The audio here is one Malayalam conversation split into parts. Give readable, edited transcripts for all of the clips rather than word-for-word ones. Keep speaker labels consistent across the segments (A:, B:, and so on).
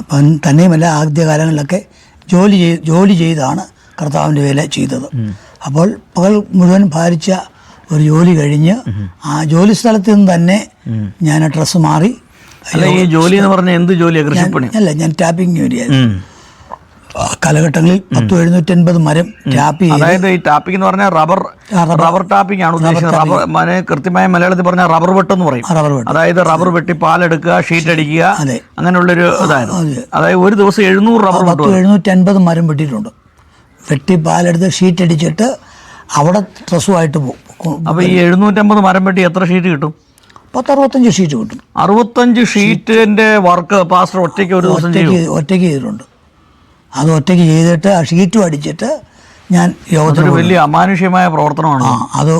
A: അപ്പം തന്നെയുമല്ല ആദ്യകാലങ്ങളിലൊക്കെ ജോലി ചെയ്താണ് കർത്താവിൻ്റെ വേല ചെയ്തത്. അപ്പോൾ പകൽ മുഴുവൻ ഭാരിച്ച ഒരു ജോലി കഴിഞ്ഞ് ആ ജോലി സ്ഥലത്ത് നിന്ന് തന്നെ ഞാൻ ഡ്രസ്സ് മാറി.
B: ഈ ജോലി എന്ന് പറഞ്ഞാൽ എന്ത് ജോലിയാണ്? കൃഷിപ്പണി
A: അല്ല, ഞാൻ ടാപ്പിംഗ് ജോലിയായിരുന്നു. കാലഘട്ടങ്ങളിൽ 750 മരം ടാപ്പ് ചെയ്ത്.
B: അതായത് ഈ ടാപ്പിംഗ് എന്ന് പറഞ്ഞാൽ റബ്ബർ ടാപ്പിംഗ് ആണ് ഉദ്ദേശിക്കുന്നത്. കൃത്യമായ മലയാളത്തിൽ പറഞ്ഞാൽ റബ്ബർ വെട്ടെന്ന് പറയും. അതായത് റബ്ബർ വെട്ടി പാലെടുക്കുക, ഷീറ്റ് അടിക്കുക, അങ്ങനെയുള്ളൊരു ഇതായിരുന്നു. അതായത് ഒരു ദിവസം 700 റബ്ബർ
A: 750 മരം വെട്ടിയിട്ടുണ്ട്. വെട്ടി പാലെടുത്ത് ഷീറ്റ് അടിച്ചിട്ട് അവിടെ ഡ്രസ്സുമായിട്ട് പോകും.
B: അപ്പോൾ ഈ 750 മരം വെട്ടി എത്ര ഷീറ്റ് കിട്ടും?
A: 65 ഷീറ്റ് കിട്ടും.
B: 65 ഷീറ്റിന്റെ വർക്ക് പാസ്റ്റർ ഒറ്റയ്ക്ക് ഒരു ദിവസം
A: ഒറ്റയ്ക്ക് ചെയ്തിട്ടുണ്ട്. അത് ഒറ്റയ്ക്ക് ചെയ്തിട്ട് ആ ഷീറ്റും അടിച്ചിട്ട് ഞാൻ യോഗത്തിന്.
B: വലിയ അമാനുഷ്യമായ പ്രവർത്തനമാണ്.
A: അത്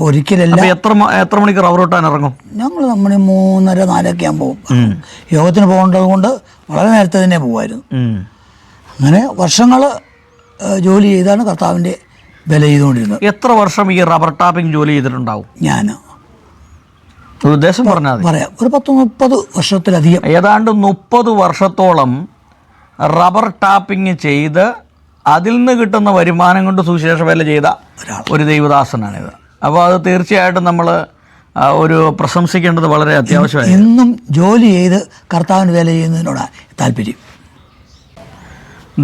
A: ഒരിക്കലല്ല.
B: എത്ര മണിക്ക് റബ്ബർ വെട്ടാൻ ഇറങ്ങും?
A: ഞങ്ങൾ 3:30, 4 ആകുമ്പോൾ യോഗത്തിന് പോകേണ്ടത് കൊണ്ട് വളരെ നേരത്തെ തന്നെ പോകുമായിരുന്നു. അങ്ങനെ വർഷങ്ങൾ ജോലി ചെയ്താണ് കർത്താവിൻ്റെ വില ചെയ്തുകൊണ്ടിരുന്നത്.
B: എത്ര വർഷം ഈ റബ്ബർ ടാപ്പിംഗ് ജോലി ചെയ്തിട്ടുണ്ടാവും?
A: ഞാൻ
B: ഉദ്ദേശം പറഞ്ഞാൽ
A: പറയാം, ഒരു 10-30 വർഷത്തിലധികം.
B: ഏതാണ്ട് 30 വർഷത്തോളം റബ്ബർ ടാപ്പിംഗ് ചെയ്ത് അതിൽ നിന്ന് കിട്ടുന്ന വരുമാനം കൊണ്ട് സുവിശേഷ വേല ചെയ്ത ഒരു ദൈവദാസനാണിത്. അപ്പോൾ അത് തീർച്ചയായിട്ടും നമ്മൾ ഒരു പ്രശംസിക്കേണ്ടത് വളരെ അത്യാവശ്യമായി.
A: എന്നും ജോലി ചെയ്ത് കർത്താവിന് വേല ചെയ്യുന്നതിനോടാണ് താല്പര്യം.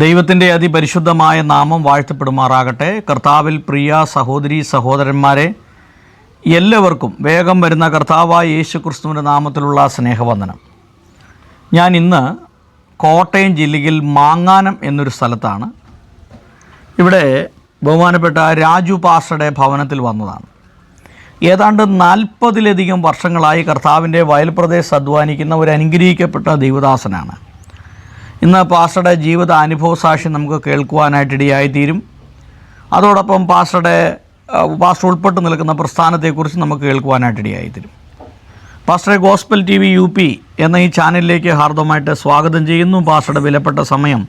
B: ദൈവത്തിൻ്റെ അതിപരിശുദ്ധമായ നാമം വാഴ്ത്തപ്പെടുമാറാകട്ടെ. കർത്താവിൽ പ്രിയ സഹോദരി സഹോദരന്മാരെ, എല്ലാവർക്കും വേഗം വരുന്ന കർത്താവായ യേശു ക്രിസ്തുവിൻ്റെ നാമത്തിലുള്ള സ്നേഹവന്ദനം. ഞാൻ ഇന്ന് കോട്ടയം ജില്ലയിൽ മാങ്ങാനം എന്നൊരു സ്ഥലത്താണ്. ഇവിടെ ബഹുമാനപ്പെട്ട രാജു പാസ്റ്ററുടെ ഭവനത്തിൽ വന്നതാണ്. ഏതാണ്ട് 40-ലധികം വർഷങ്ങളായി കർത്താവിൻ്റെ വയൽ പ്രദേശത്ത് അധ്വാനിക്കുന്ന ഒരു അനുഗ്രഹിക്കപ്പെട്ട ദൈവദാസനാണ്. ഇന്ന് പാസ്റ്ററുടെ ജീവിത അനുഭവ സാക്ഷ്യം നമുക്ക് കേൾക്കുവാനായിട്ടിടയായിത്തീരും. അതോടൊപ്പം പാസ്റ്റർ ഉൾപ്പെട്ട് നിൽക്കുന്ന പ്രസ്ഥാനത്തെക്കുറിച്ച് നമുക്ക് കേൾക്കുവാനായിട്ടിടയായിത്തീരും. പാസ്റ്ററെ, ഗോസ്പൽ TV UP എന്ന ഈ ചാനലിലേക്ക് ഹാർദവമായിട്ട് സ്വാഗതം ചെയ്യുന്നു. പാസ്റ്ററുടെ വിലപ്പെട്ട സമയം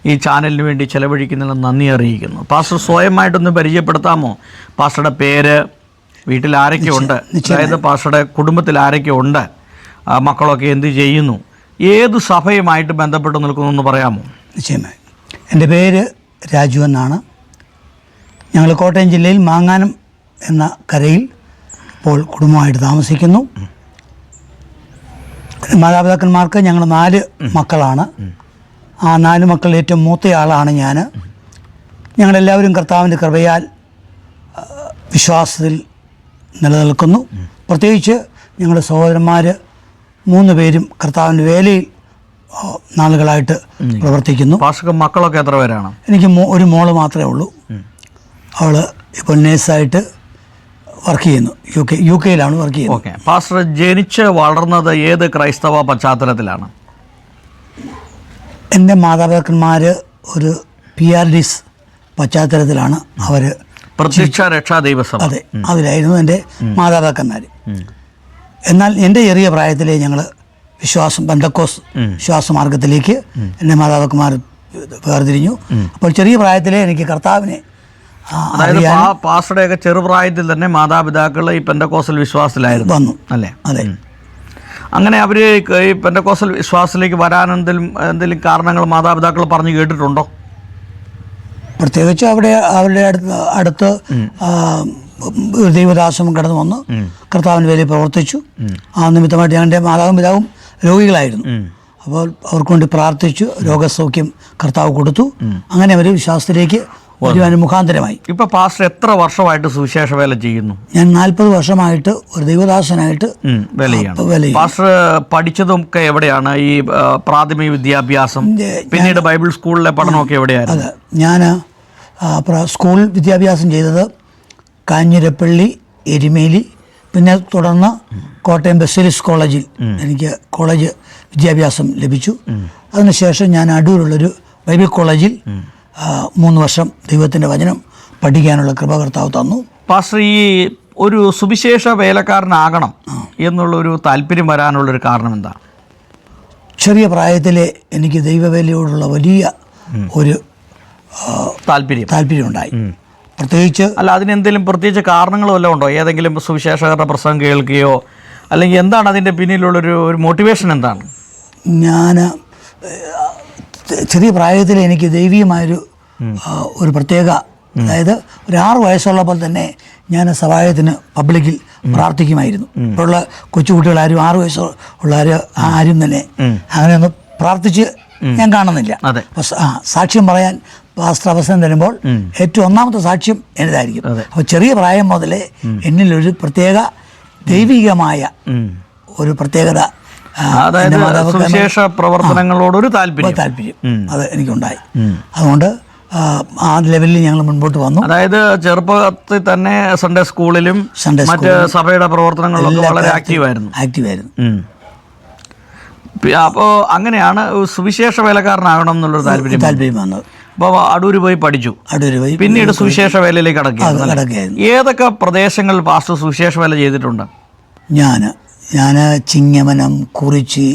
B: ഈ ചാനലിന് വേണ്ടി ചെലവഴിക്കുന്നതിൽ നന്ദി അറിയിക്കുന്നു. പാസ്റ്റർ സ്വയമായിട്ടൊന്ന് പരിചയപ്പെടുത്താമോ? പാസ്റ്ററുടെ പേര്, വീട്ടിൽ ആരൊക്കെ ഉണ്ട്, അതായത് പാസ്റ്ററുടെ കുടുംബത്തിൽ ആരൊക്കെ ഉണ്ട്, മക്കളൊക്കെ എന്ത് ചെയ്യുന്നു, ഏത് സഭയുമായിട്ട് ബന്ധപ്പെട്ട് നിൽക്കുന്നു എന്ന് പറയാമോ?
A: നിശ്ചയമായി. എൻ്റെ പേര് രാജു എന്നാണ്. ഞങ്ങൾ കോട്ടയം ജില്ലയിൽ മാങ്ങാനം എന്ന കരയിൽ ഇപ്പോൾ കുടുംബമായിട്ട് താമസിക്കുന്നു. മാതാപിതാക്കന്മാർക്ക് ഞങ്ങൾ 4 മക്കളാണ്. ആ 4 മക്കളിൽ ഏറ്റവും മൂത്തയാളാണ് ഞാൻ. ഞങ്ങളെല്ലാവരും കർത്താവിൻ്റെ കൃപയാൽ വിശ്വാസത്തിൽ നിലനിൽക്കുന്നു. പ്രത്യേകിച്ച് ഞങ്ങളുടെ സഹോദരന്മാർ 3 പേരും കർത്താവിൻ്റെ വേലയിൽ നാളുകളായിട്ട് പ്രവർത്തിക്കുന്നു.
B: മക്കളൊക്കെ എത്ര പേരാണ്?
A: എനിക്ക് ഒരു മോള് മാത്രമേ ഉള്ളൂ. അവൾ ഇപ്പോൾ നേഴ്സായിട്ട് വർക്ക് ചെയ്യുന്നു. യു കെയിലാണ് വർക്ക് ചെയ്യുന്നത്.
B: ഓക്കെ. പാസ്റ്റർ ജനിച്ച് വളർന്നത് ഏത് ക്രൈസ്തവ പശ്ചാത്തലത്തിലാണ്?
A: എൻ്റെ മാതാപിതാക്കന്മാർ ഒരു PRDS പശ്ചാത്തലത്തിലാണ് അവർ.
B: പ്രത്യക്ഷ രക്ഷാ ദൈവസഭ.
A: അതെ, അതിലായിരുന്നു എൻ്റെ മാതാപിതാക്കന്മാർ. എന്നാൽ എൻ്റെ ചെറിയ പ്രായത്തിലേ ഞങ്ങൾ പെന്തക്കോസ് വിശ്വാസമാർഗത്തിലേക്ക് എൻ്റെ മാതാപിതാക്കന്മാർ വേർതിരിഞ്ഞു. അപ്പോൾ ചെറിയ പ്രായത്തിലേ എനിക്ക് കർത്താവിനെ,
B: അതായത് പാസ്റ്ററുടെയൊക്കെ ചെറുപ്രായത്തിൽ തന്നെ മാതാപിതാക്കൾ ഈ പെന്തക്കോസ്റ്റൽ വിശ്വാസത്തിലായിരുന്നു
A: വന്നു
B: അല്ലേ?
A: അതെ.
B: അങ്ങനെ അവർ ഈ പെന്തക്കോസ്റ്റൽ വിശ്വാസത്തിലേക്ക് വരാൻ എന്തെങ്കിലും കാരണങ്ങൾ മാതാപിതാക്കൾ പറഞ്ഞു കേട്ടിട്ടുണ്ടോ?
A: പ്രത്യേകിച്ച് അവരുടെ അടുത്ത് ദൈവദാസം കടന്നു വന്ന് കർത്താവിൻ്റെ വേലയിൽ പ്രവർത്തിച്ചു. ആ നിമിത്തമായിട്ട് ഞങ്ങളുടെ മാതാവും പിതാവും രോഗികളായിരുന്നു. അപ്പോൾ അവർക്ക് വേണ്ടി പ്രാർത്ഥിച്ചു. രോഗസൗഖ്യം കർത്താവ് കൊടുത്തു. അങ്ങനെ അവർ വിശ്വാസത്തിലേക്ക് മുഖാന്തരമായി.
B: ഇപ്പൊ പാസ്റ്റർ എത്ര വർഷമായിട്ട് സുവിശേഷ വേല ചെയ്യുന്നു?
A: ഞാൻ 40 വർഷമായിട്ട് ഒരു ദൈവദാസനായിട്ട്
B: പാസ്റ്റർ പഠിച്ചതൊക്കെ എവിടെയാണ്? ഈ പ്രാഥമിക വിദ്യാഭ്യാസം, പിന്നീട് ബൈബിൾ സ്കൂളിലെ പഠനമൊക്കെ എവിടെയായിരുന്നു?
A: ഞാൻ സ്കൂൾ വിദ്യാഭ്യാസം ചെയ്തത് കാഞ്ഞിരപ്പള്ളി, എരുമേലി, പിന്നെ തുടർന്ന് കോട്ടയം ബസേലിയസ് കോളേജിൽ എനിക്ക് കോളേജ് വിദ്യാഭ്യാസം ലഭിച്ചു. അതിനുശേഷം ഞാൻ അടൂരുള്ളൊരു ബൈബിൾ കോളേജിൽ 3 വർഷം ദൈവത്തിൻ്റെ വചനം പഠിക്കാനുള്ള കൃപ കർത്താവ് തന്നു.
B: പാസ്റ്റർ, ഈ ഒരു സുവിശേഷ വേലക്കാരനാകണം എന്നുള്ളൊരു താല്പര്യം വരാനുള്ളൊരു കാരണം എന്താ?
A: ചെറിയ പ്രായത്തിലെ എനിക്ക് ദൈവവേലയോടുള്ള വലിയ ഒരു താല്പര്യം ഉണ്ടായി. പ്രത്യേകിച്ച്
B: അതിനെന്തെങ്കിലും പ്രത്യേകിച്ച് കാരണങ്ങളോ വല്ലതും ഉണ്ടോ? ഏതെങ്കിലും സുവിശേഷകരുടെ പ്രസംഗം കേൾക്കുകയോ, അല്ലെങ്കിൽ എന്താണ് അതിൻ്റെ പിന്നിലുള്ളൊരു മോട്ടിവേഷൻ എന്താണ്?
A: ഞാൻ ചെറിയ പ്രായത്തിൽ എനിക്ക് ദൈവീയമായൊരു ഒരു പ്രത്യേക, അതായത് ഒരു 6 വയസ്സുള്ളപ്പോൾ തന്നെ ഞാൻ സഭായത്തിന് പബ്ലിക്കിൽ പ്രാർത്ഥിക്കുമായിരുന്നു. ഇപ്പോഴുള്ള കൊച്ചുകുട്ടികളാരും 6 വയസ്സുള്ളവർ ആരും തന്നെ അങ്ങനെയൊന്നും പ്രാർത്ഥിച്ച് ഞാൻ കാണുന്നില്ല. സാക്ഷ്യം പറയാൻ പാസ്റ്റർ അവസരം തരുമ്പോൾ ഏറ്റവും ഒന്നാമത്തെ സാക്ഷ്യം എന്നതായിരിക്കും. അപ്പോൾ ചെറിയ പ്രായം മുതലേ എന്നിലൊരു പ്രത്യേക ദൈവികമായ ഒരു പ്രത്യേകത,
B: അതായത് സുവിശേഷ പ്രവർത്തനങ്ങളോടൊരു താല്പര്യം
A: അത് എനിക്കുണ്ടായി. അതുകൊണ്ട് ആ ലെവലിൽ ഞങ്ങൾ മുൻപോട്ട് വന്നു.
B: അതായത് ചെറുപ്പത്തിൽ തന്നെ സൺഡേ സ്കൂളിലും മറ്റ് സഭയുടെ പ്രവർത്തനങ്ങളിലൊക്കെ വളരെ ആക്റ്റീവായിരുന്നു. അപ്പോൾ അങ്ങനെയാണ് സുവിശേഷ വേലക്കാരനാകണം എന്നുള്ളൊരു താല്പര്യം വന്നത്. അപ്പോൾ അടൂര് പോയി പഠിച്ചു, പിന്നീട് സുവിശേഷ വേലയിലേക്ക് കടക്കുകയായിരുന്നു. ഏതൊക്കെ പ്രദേശങ്ങളിൽ പാസ്റ്റർ സുവിശേഷ വേല ചെയ്തിട്ടുണ്ട്?
A: ഞാൻ ചിങ്ങമനം, കുറിച്ചി,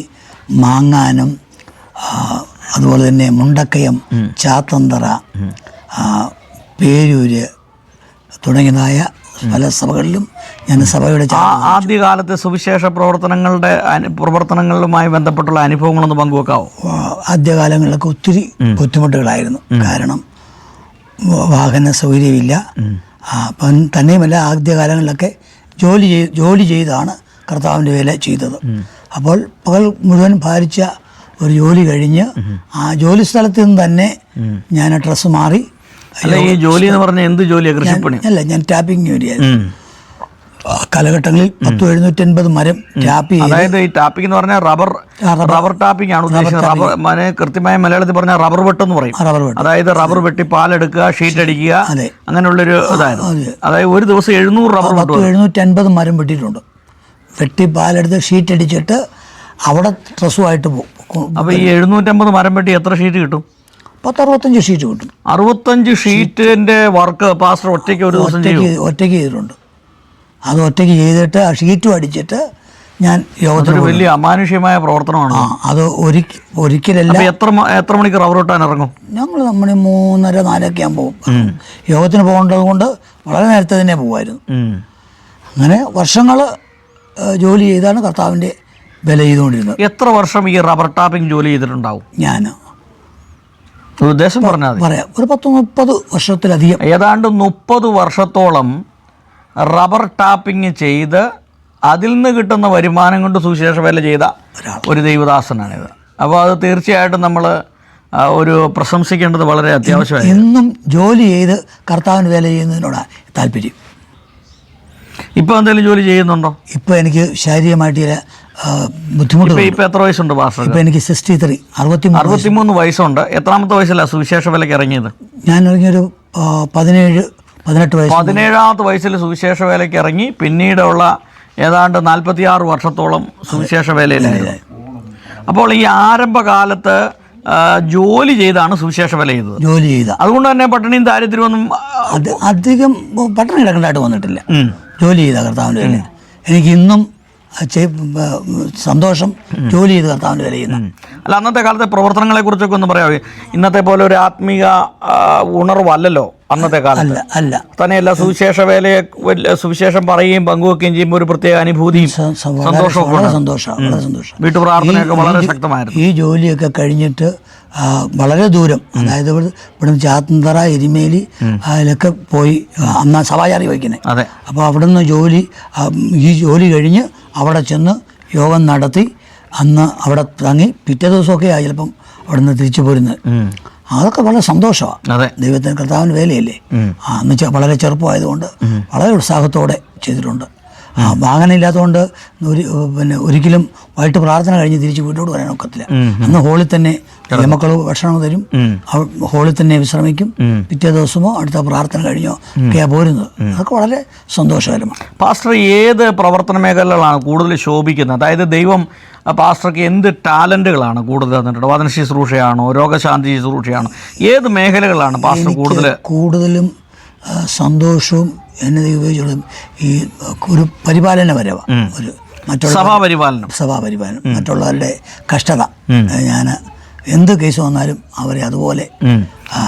A: മാങ്ങാനം, അതുപോലെ തന്നെ മുണ്ടക്കയം, ചാത്തന്തറ, പേരൂര് തുടങ്ങിയതായ പല സഭകളിലും ഞാൻ സഭയുടെ
B: ആദ്യകാലത്തെ സുവിശേഷ പ്രവർത്തനങ്ങളുമായി ബന്ധപ്പെട്ടുള്ള അനുഭവങ്ങളൊന്ന് പങ്കുവെക്കാവോ?
A: ആദ്യകാലങ്ങളിലൊക്കെ ഒത്തിരി ബുദ്ധിമുട്ടുകളായിരുന്നു. കാരണം വാഹന സൗകര്യമില്ല. അപ്പം തന്നെയുമല്ല, ആദ്യകാലങ്ങളിലൊക്കെ ജോലി ചെയ്താണ് കർത്താവിൻ്റെ വേല ചെയ്തത്. അപ്പോൾ പകൽ മുഴുവൻ ഭാരിച്ച ഒരു ജോലി കഴിഞ്ഞ് ആ ജോലി സ്ഥലത്ത് നിന്ന് തന്നെ ഞാൻ ഡ്രസ്സ് മാറി.
B: ഈ ജോലി എന്ന് പറഞ്ഞാൽ എന്ത് ജോലിയാണ്? കൃഷിപ്പണി
A: അല്ല, ഞാൻ ടാപ്പിംഗ് ജോലിയായിരുന്നു. കാലഘട്ടങ്ങളിൽ 750 മരം ടാപ്പ് ചെയ്ത്,
B: അതായത് ഈ ടാപ്പിംഗ് എന്ന് പറഞ്ഞാൽ റബ്ബർ ടാപ്പിംഗ് ആണ് ഉദ്ദേശിച്ചത്. റബ്ബർ കൃത്യമായ മലയാളത്തിൽ പറഞ്ഞാൽ റബ്ബർ വെട്ടെന്ന് പറയും. അതായത് റബ്ബർ വെട്ടി പാലെടുക്കുക, ഷീറ്റ് അടിക്കുക, അങ്ങനെയുള്ളൊരു ഇതായിരുന്നു. അതായത് ഒരു ദിവസം 700 റബ്ബർ
A: 750 മരം വെട്ടിയിട്ടുണ്ട്. വെട്ടി പാലെടുത്ത് ഷീറ്റ് അടിച്ചിട്ട് അവിടെ ഡ്രസ്സുമായിട്ട് പോകും.
B: അപ്പോൾ ഈ 750 മരം വെട്ടി എത്ര ഷീറ്റ് കിട്ടും?
A: 65 ഷീറ്റ് കിട്ടും.
B: 65 ഷീറ്റിന്റെ വർക്ക് പാസ്റ്റർ ഒറ്റയ്ക്ക് ഒരു ദിവസം
A: ഒറ്റയ്ക്ക് ചെയ്തിട്ടുണ്ട്. അത് ഒറ്റയ്ക്ക് ചെയ്തിട്ട് ആ ഷീറ്റും അടിച്ചിട്ട് ഞാൻ
B: യോഗത്തിന് വലിയ അമാനുഷ്യമായ പ്രവർത്തനമാണ്.
A: അത് ഒരിക്കലല്ല.
B: എത്ര മണിക്ക് റബ്ബർ വെട്ടാൻ ഇറങ്ങും?
A: ഞങ്ങൾ 3:30, 4 ആകുമ്പോൾ പോകും. യോഗത്തിന് പോകേണ്ടത് കൊണ്ട് വളരെ നേരത്തെ തന്നെ പോകുമായിരുന്നു. അങ്ങനെ വർഷങ്ങൾ ജോലി ചെയ്താണ് കർത്താവിൻ്റെ വില ചെയ്തുകൊണ്ടിരുന്നത്.
B: എത്ര വർഷം ഈ റബ്ബർ ടാപ്പിംഗ് ജോലി ചെയ്തിട്ടുണ്ടാവും?
A: ഞാൻ
B: ഉദ്ദേശം പറഞ്ഞാൽ
A: പറയാം, ഒരു 30 വർഷത്തിലധികം.
B: ഏതാണ്ട് 30 വർഷത്തോളം റബ്ബർ ടാപ്പിംഗ് ചെയ്ത് അതിൽ നിന്ന് കിട്ടുന്ന വരുമാനം കൊണ്ട് സുവിശേഷ വേല ചെയ്ത ഒരു ദൈവദാസനാണിത്. അപ്പോൾ അത് തീർച്ചയായിട്ടും നമ്മൾ ഒരു പ്രശംസിക്കേണ്ടത് വളരെ അത്യാവശ്യമാണ്.
A: എന്നും ജോലി ചെയ്ത് കർത്താവിന് വേല ചെയ്യുന്നതിനോടാണ് താല്പര്യം.
B: ഇപ്പോൾ എന്തെങ്കിലും ജോലി ചെയ്യുന്നുണ്ടോ?
A: ഇപ്പോൾ എനിക്ക് ശാരീരികമായിട്ട് ചില ബുദ്ധിമുട്ട്.
B: ഇപ്പോൾ എത്ര വയസ്സുണ്ട് പാസ്റ്റർ?
A: ഇപ്പോൾ എനിക്ക് 63,
B: 63 വയസ്സുണ്ട്. എത്രാമത്തെ വയസ്സിലാണ് സുവിശേഷ വേലയ്ക്ക് ഇറങ്ങിയത്?
A: ഞാൻ ഇറങ്ങിയൊരു 17-18 വയസ്സ്.
B: 17ാമത്തെ വയസ്സിൽ സുവിശേഷ വേലയ്ക്ക് ഇറങ്ങി. പിന്നീടുള്ള ഏതാണ്ട് 46 വർഷത്തോളം സുവിശേഷ വേലയിലായിരുന്നു. അപ്പോൾ ഈ ആരംഭകാലത്ത് ജോലി ചെയ്താണ് സുവിശേഷ വേല ചെയ്തത്.
A: ജോലി ചെയ്ത
B: അതുകൊണ്ട് തന്നെ പട്ടിണിയും ദാരിദ്ര്യമൊന്നും
A: അധികം പട്ടിണി കിടക്കേണ്ടതായിട്ട് വന്നിട്ടില്ല. ജോലി ചെയ്ത കർത്താവിൻ്റെ വേല എനിക്ക് ഇന്നും സന്തോഷം. ജോലി ചെയ്ത് കർത്താവിൻ്റെ വേല ചെയ്യുന്ന.
B: അല്ല, അന്നത്തെ കാലത്തെ പ്രവർത്തനങ്ങളെ കുറിച്ചൊക്കെ ഒന്ന് പറയാമോ? ഇന്നത്തെ പോലെ ഒരു ആത്മീക ഉണർവല്ലല്ലോ അന്നത്തെ കാലത്ത്.
A: അല്ല
B: തന്നെയല്ല, സുവിശേഷം പറയുകയും പങ്കുവെക്കുകയും ചെയ്യുമ്പോൾ ഒരു പ്രത്യേക അനുഭൂതിയും സന്തോഷവും. വീട്ടു പ്രാർത്ഥനയൊക്കെ വളരെ ശക്തമായിരുന്നു.
A: ഈ ജോലിയൊക്കെ കഴിഞ്ഞിട്ട് വളരെ ദൂരം, അതായത് ഇവിടുന്ന് ചാത്തന്തറ, എരുമേലി അതിലൊക്കെ പോയി അന്ന് സവാചാരി വയ്ക്കുന്നത്. അപ്പോൾ അവിടുന്ന് ഈ ജോലി കഴിഞ്ഞ് അവിടെ ചെന്ന് യോഗം നടത്തി അന്ന് അവിടെ തങ്ങി പിറ്റേ ദിവസമൊക്കെ ചിലപ്പം അവിടെ നിന്ന് തിരിച്ചു പോരുന്നത്. അതൊക്കെ വളരെ സന്തോഷമാണ്. ദൈവത്തിന് കർത്താവിന് വേലയല്ലേ. അന്ന് വളരെ ചെറുപ്പമായതുകൊണ്ട് വളരെ ഉത്സാഹത്തോടെ ചെയ്തിട്ടുണ്ട്. വാഹനം ഇല്ലാത്തതുകൊണ്ട് ഒരിക്കലും വൈകിട്ട് പ്രാർത്ഥന കഴിഞ്ഞ് തിരിച്ച് വീട്ടോട് വരാൻ ഒക്കത്തില്ല. അന്ന് ഹോളിൽ തന്നെ മക്കൾ ഭക്ഷണം തരും, ഹോളിൽ തന്നെ വിശ്രമിക്കും. പിറ്റേ ദിവസമോ അടുത്ത പ്രാർത്ഥന കഴിഞ്ഞോ ഒക്കെയാണ് പോരുന്നത്. അതൊക്കെ വളരെ സന്തോഷകരമാണ്.
B: പാസ്റ്റർ ഏത് പ്രവർത്തന മേഖലകളാണ് കൂടുതൽ ശോഭിക്കുന്നത്? അതായത് ദൈവം പാസ്റ്റർക്ക് എന്ത് ടാലന്റുകളാണ് കൂടുതൽ തന്നിട്ടുണ്ട്? വചന ശുശ്രൂഷയാണോ, രോഗശാന്തി ശുശ്രൂഷയാണോ? ഏത് മേഖലകളാണ് പാസ്റ്റർ കൂടുതലും
A: സന്തോഷവും എന്നെ ഉപയോഗിച്ചുള്ള ഈ ഒരു പരിപാലനപരമാണ്. ഒരു സഭാപരിപാലനം, മറ്റുള്ളവരുടെ കഷ്ടത. ഞാൻ എന്ത് കേസ് വന്നാലും അവരെ അതുപോലെ.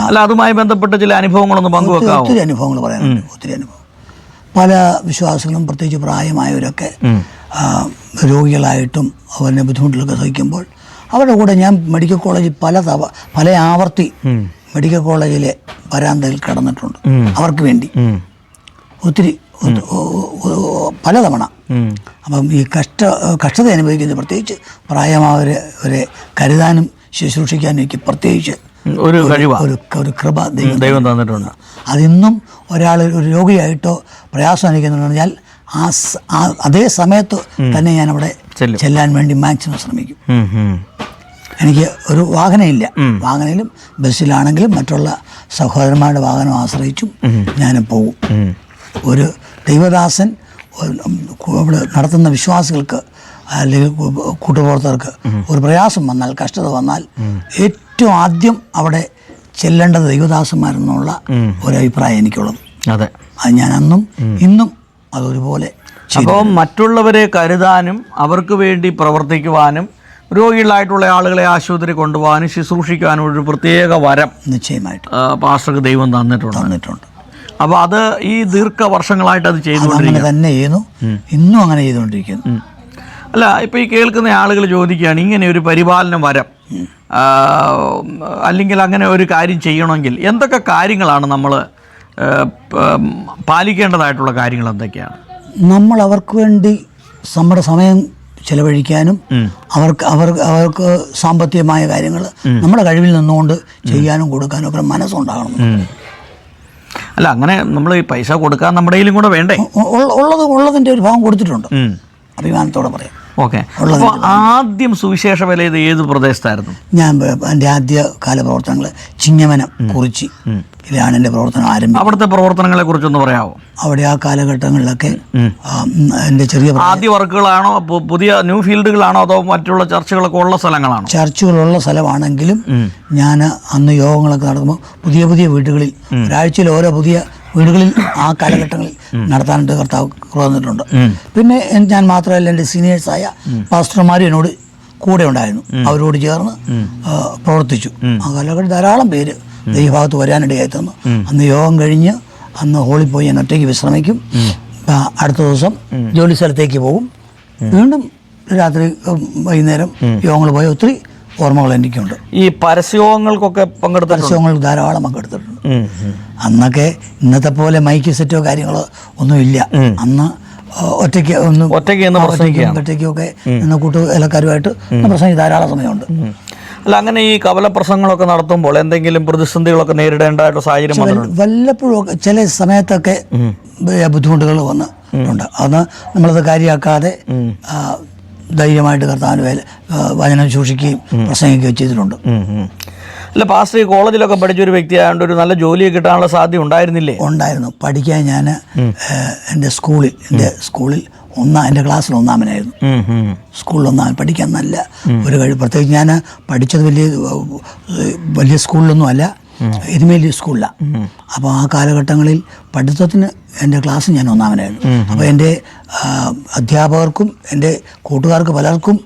B: അല്ല, അതുമായി ബന്ധപ്പെട്ട ചില അനുഭവങ്ങളൊന്നും പങ്കുവെക്കാം.
A: ഒത്തിരി അനുഭവങ്ങൾ പറയാനുണ്ട്. ഒത്തിരി അനുഭവം. പല വിശ്വാസികളും പ്രത്യേകിച്ച് പ്രായമായവരൊക്കെ രോഗികളായിട്ടും അവരുടെ ബുദ്ധിമുട്ടിലൊക്കെ സഹിക്കുമ്പോൾ അവരുടെ കൂടെ ഞാൻ മെഡിക്കൽ കോളേജിൽ പല ആവർത്തി മെഡിക്കൽ കോളേജിലെ വരാന്തയിൽ കിടന്നിട്ടുണ്ട് അവർക്ക് വേണ്ടി ഒത്തിരി പലതവണ. അപ്പം ഈ കഷ്ടത അനുഭവിക്കുന്നത് പ്രത്യേകിച്ച് പ്രായമായവരെ കരുതാനും ശുശ്രൂഷിക്കാനും എനിക്ക് പ്രത്യേകിച്ച് ഒരു കൃപ ദൈവം തന്നിട്ടുണ്ട്. അതിന്നും ഒരാൾ ഒരു രോഗിയായിട്ടോ പ്രയാസം അനുഭവിക്കുന്നുണ്ടെന്ന് പറഞ്ഞാൽ അതേ സമയത്ത് തന്നെ ഞാൻ അവിടെ ചെല്ലാൻ വേണ്ടി മാക്സിമം ശ്രമിക്കും. എനിക്ക് ഒരു വാഹനമില്ല, വാഹനയിലും ബസ്സിലാണെങ്കിലും മറ്റുള്ള സഹോദരന്മാരുടെ വാഹനം ആശ്രയിച്ചും ഞാൻ പോകും. ഒരു ദൈവദാസൻ ഇവിടെ നടത്തുന്ന വിശ്വാസികൾക്ക് അല്ലെങ്കിൽ കൂട്ടുപ്രവർത്തകർക്ക് ഒരു പ്രയാസം വന്നാൽ, കഷ്ടത വന്നാൽ ഏറ്റവും ആദ്യം അവിടെ ചെല്ലേണ്ടത് ദൈവദാസന്മാരെന്നുള്ള ഒരു അഭിപ്രായം എനിക്കുള്ളത്.
B: അതെ,
A: അത് ഞാൻ അന്നും ഇന്നും അതൊരുപോലെ.
B: അപ്പോൾ മറ്റുള്ളവരെ കരുതാനും അവർക്ക് വേണ്ടി പ്രവർത്തിക്കുവാനും രോഗികളായിട്ടുള്ള ആളുകളെ ആശുപത്രി കൊണ്ടുപോകാനും ശുശ്രൂഷിക്കാനും ഒരു പ്രത്യേക വരം
A: നിശ്ചയമായിട്ട്
B: പാസ്റ്റർക്ക് ദൈവം തന്നിട്ടുണ്ട്. അപ്പോൾ അത് ഈ ദീർഘവർഷങ്ങളായിട്ട് അത് ചെയ്തുകൊണ്ടിരിക്കുന്നു,
A: തന്നെ ചെയ്യുന്നു, ഇന്നും അങ്ങനെ ചെയ്തുകൊണ്ടിരിക്കുന്നു.
B: അല്ല, ഇപ്പോൾ ഈ കേൾക്കുന്ന ആളുകൾ ചോദിക്കുകയാണ്, ഇങ്ങനെ ഒരു പരിപാലന വരം അല്ലെങ്കിൽ അങ്ങനെ ഒരു കാര്യം ചെയ്യണമെങ്കിൽ എന്തൊക്കെ കാര്യങ്ങളാണ് നമ്മൾ പാലിക്കേണ്ടതായിട്ടുള്ള കാര്യങ്ങൾ എന്തൊക്കെയാണ്?
A: നമ്മൾ അവർക്ക് വേണ്ടി നമ്മുടെ സമയം ചെലവഴിക്കാനും അവർക്ക് സാമ്പത്തികമായ കാര്യങ്ങൾ നമ്മുടെ കഴിവിൽ നിന്നുകൊണ്ട് ചെയ്യാനും കൊടുക്കാനും ഒക്കെ മനസ്സുണ്ടാകണം.
B: അല്ല, അങ്ങനെ നമ്മൾ ഈ പൈസ കൊടുക്കാൻ നമ്മുടെ കയ്യിലും കൂടെ വേണ്ടേ?
A: ഉള്ളതിൻ്റെ ഒരു ഭാഗം കൊടുത്തിട്ടുണ്ട്, അഭിമാനത്തോടെ പറയാം.
B: ഓക്കെ. അപ്പോൾ ആദ്യം സുവിശേഷ വേല ഇത് ഏത് പ്രദേശത്തായിരുന്നു?
A: ഞാൻ എൻ്റെ ആദ്യ കാല പ്രവർത്തനങ്ങൾ ചിങ്ങമനം കുറിച്ചി ഇതിലാണ് എൻ്റെ പ്രവർത്തനം ആരംഭിച്ചത്.
B: അവിടുത്തെ പ്രവർത്തനങ്ങളെ കുറിച്ചൊന്ന് പറയാമോ?
A: അവിടെ ആ കാലഘട്ടങ്ങളിലൊക്കെ എൻ്റെ ചെറിയ
B: ആദ്യ വർക്കുകളാണോ, പുതിയ ന്യൂ ഫീൽഡുകളാണോ, അതോ മറ്റുള്ള ചർച്ചകളൊക്കെ ഉള്ള സ്ഥലങ്ങളാണോ?
A: ചർച്ചകളുള്ള സ്ഥലമാണെങ്കിലും ഞാൻ അന്ന് യോഗങ്ങളൊക്കെ നടത്തുമ്പോൾ പുതിയ പുതിയ വീടുകളിൽ ഒരാഴ്ചയിൽ ഓരോ പുതിയ വീടുകളിൽ ആ കാലഘട്ടങ്ങളിൽ നടത്താനായിട്ട് കർത്താവ് തന്നിട്ടുണ്ട്. പിന്നെ ഞാൻ മാത്രമല്ല, എൻ്റെ സീനിയേഴ്സായ പാസ്റ്റർമാരും എന്നോട് കൂടെ ഉണ്ടായിരുന്നു, അവരോട് ചേർന്ന് പ്രവർത്തിച്ചു. ആ കാലഘട്ടത്തിൽ ധാരാളം പേര് ഈ ഭാഗത്ത് വരാനിടയായി തന്നു. അന്ന് യോഗം കഴിഞ്ഞ് അന്ന് ഹോളിൽ പോയി ഞാൻ ഒറ്റയ്ക്ക് വിശ്രമിക്കും. അടുത്ത ദിവസം ജോലി സ്ഥലത്തേക്ക് പോകും. വീണ്ടും രാത്രി വൈകുന്നേരം യോഗങ്ങൾ പോയ ഒത്തിരി ഓർമ്മകൾ എനിക്കുണ്ട്.
B: ഈ പരസ്യങ്ങൾക്കൊക്കെ
A: പരസ്യങ്ങൾ ധാരാളം പങ്കെടുത്തിട്ടുണ്ട്. അന്നൊക്കെ ഇന്നത്തെ പോലെ മൈക്ക് സെറ്റോ കാര്യങ്ങളോ ഒന്നുമില്ല. അന്ന് ഒറ്റയ്ക്കൊക്കെ എന്ന കൂട്ടുകാരുമായിട്ട് പ്രസംഗിച്ച് ധാരാളം സമയമുണ്ട്.
B: അല്ല, അങ്ങനെ ഈ കവലപ്രസംഗങ്ങളൊക്കെ നടത്തുമ്പോൾ എന്തെങ്കിലും പ്രതിസന്ധികളൊക്കെ നേരിടേണ്ടതായിട്ട് സാഹചര്യം
A: വല്ലപ്പോഴും ചില സമയത്തൊക്കെ ബുദ്ധിമുട്ടുകൾ വന്നിട്ടുണ്ട്. അന്ന് നമ്മളത് കാര്യമാക്കാതെ ധൈര്യമായിട്ട് കർത്താവിൻ്റെ വചനം സൂക്ഷിക്കുകയും പ്രസംഗിക്കുകയും ചെയ്തിട്ടുണ്ട്.
B: അല്ല, പാസ്റ്റർ കോളേജിലൊക്കെ പഠിച്ചൊരു വ്യക്തിയായതുകൊണ്ട് ഒരു നല്ല ജോലിയൊക്കെ കിട്ടാനുള്ള സാധ്യത ഉണ്ടായിരുന്നില്ലേ?
A: ഉണ്ടായിരുന്നു. പഠിക്കാൻ ഞാൻ എൻ്റെ സ്കൂളിൽ എൻ്റെ ക്ലാസ്സിൽ ഒന്നാമനായിരുന്നു. സ്കൂളിൽ ഒന്നാമൻ, പഠിക്കാൻ നല്ല ഒരു കഴിവ്. പ്രത്യേകിച്ച് ഞാൻ പഠിച്ചത് വലിയ സ്കൂളിലൊന്നും അല്ല, എരുമേലി സ്കൂളിലാണ്. അപ്പോൾ ആ കാലഘട്ടങ്ങളിൽ പഠിത്തത്തിന് എൻ്റെ ക്ലാസ് ഞാൻ ഒന്നാമനായിരുന്നു. അപ്പോൾ എൻ്റെ അധ്യാപകർക്കും എൻ്റെ കൂട്ടുകാർക്ക് പലർക്കും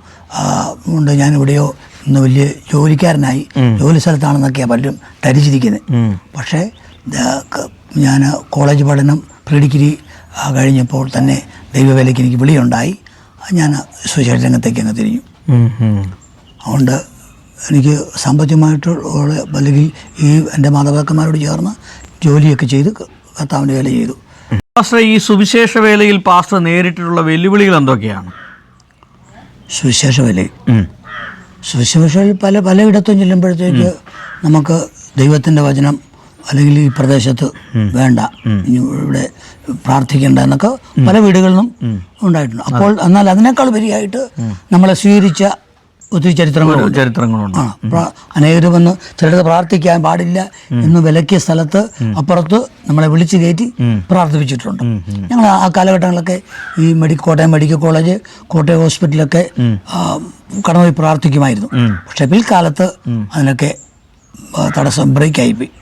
A: ഉണ്ട് ഞാനിവിടെയോ ഇന്ന് വലിയ ജോലിക്കാരനായി ജോലി സ്ഥലത്താണെന്നൊക്കെയാണ് പലരും ധരിച്ചിരിക്കുന്നത്. പക്ഷേ ഞാൻ കോളേജ് പഠനം പ്രീ ഡിഗ്രി കഴിഞ്ഞപ്പോൾ തന്നെ ദൈവവേലയ്ക്ക് എനിക്ക് വിളിയുണ്ടായി. ഞാൻ സുവിശേഷ രംഗത്തേക്ക് അങ്ങ് തിരിഞ്ഞു. അതുകൊണ്ട് എനിക്ക് സാമ്പത്തികമായിട്ടുള്ള അല്ലെങ്കിൽ ഈ എൻ്റെ മാതാപിതാക്കന്മാരോട് ചേർന്ന് ജോലിയൊക്കെ ചെയ്ത് കർത്താവിൻ്റെ വേല ചെയ്തു.
B: പാസ്റ്റർ, ഈ സുവിശേഷ വേലയിൽ പാസ്റ്റർ നേരിട്ടിട്ടുള്ള വെല്ലുവിളികൾ എന്തൊക്കെയാണ്?
A: സുവിശേഷ സുവിശേഷയിൽ പലയിടത്തും ചെല്ലുമ്പോഴത്തേക്ക് നമുക്ക് ദൈവത്തിൻ്റെ വചനം അല്ലെങ്കിൽ ഈ പ്രദേശത്ത് വേണ്ട, ഇവിടെ പ്രാർത്ഥിക്കേണ്ട എന്നൊക്കെ പല വീടുകളിലും ഉണ്ടായിട്ടുണ്ട്. അപ്പോൾ എന്നാൽ അതിനേക്കാൾ ഉപരിയായിട്ട് നമ്മളെ സ്വീകരിച്ച ഒത്തിരി ചരിത്രങ്ങളുണ്ട്. അനേകർ വന്ന് ചിലടത്ത് പ്രാർത്ഥിക്കാൻ പാടില്ല എന്ന് വിലക്കിയ സ്ഥലത്ത് അപ്പുറത്ത് നമ്മളെ വിളിച്ചു കയറ്റി പ്രാർത്ഥിപ്പിച്ചിട്ടുണ്ട്. ഞങ്ങൾ ആ കാലഘട്ടങ്ങളിലൊക്കെ ഈ കോട്ടയം മെഡിക്കൽ കോളേജ്, കോട്ടയം ഹോസ്പിറ്റലൊക്കെ കടന്നുപോയി പ്രാർത്ഥിക്കുമായിരുന്നു. പക്ഷെ പിൽക്കാലത്ത് അതിനൊക്കെ തടസ്സം ബ്രേക്കായിപ്പോയി.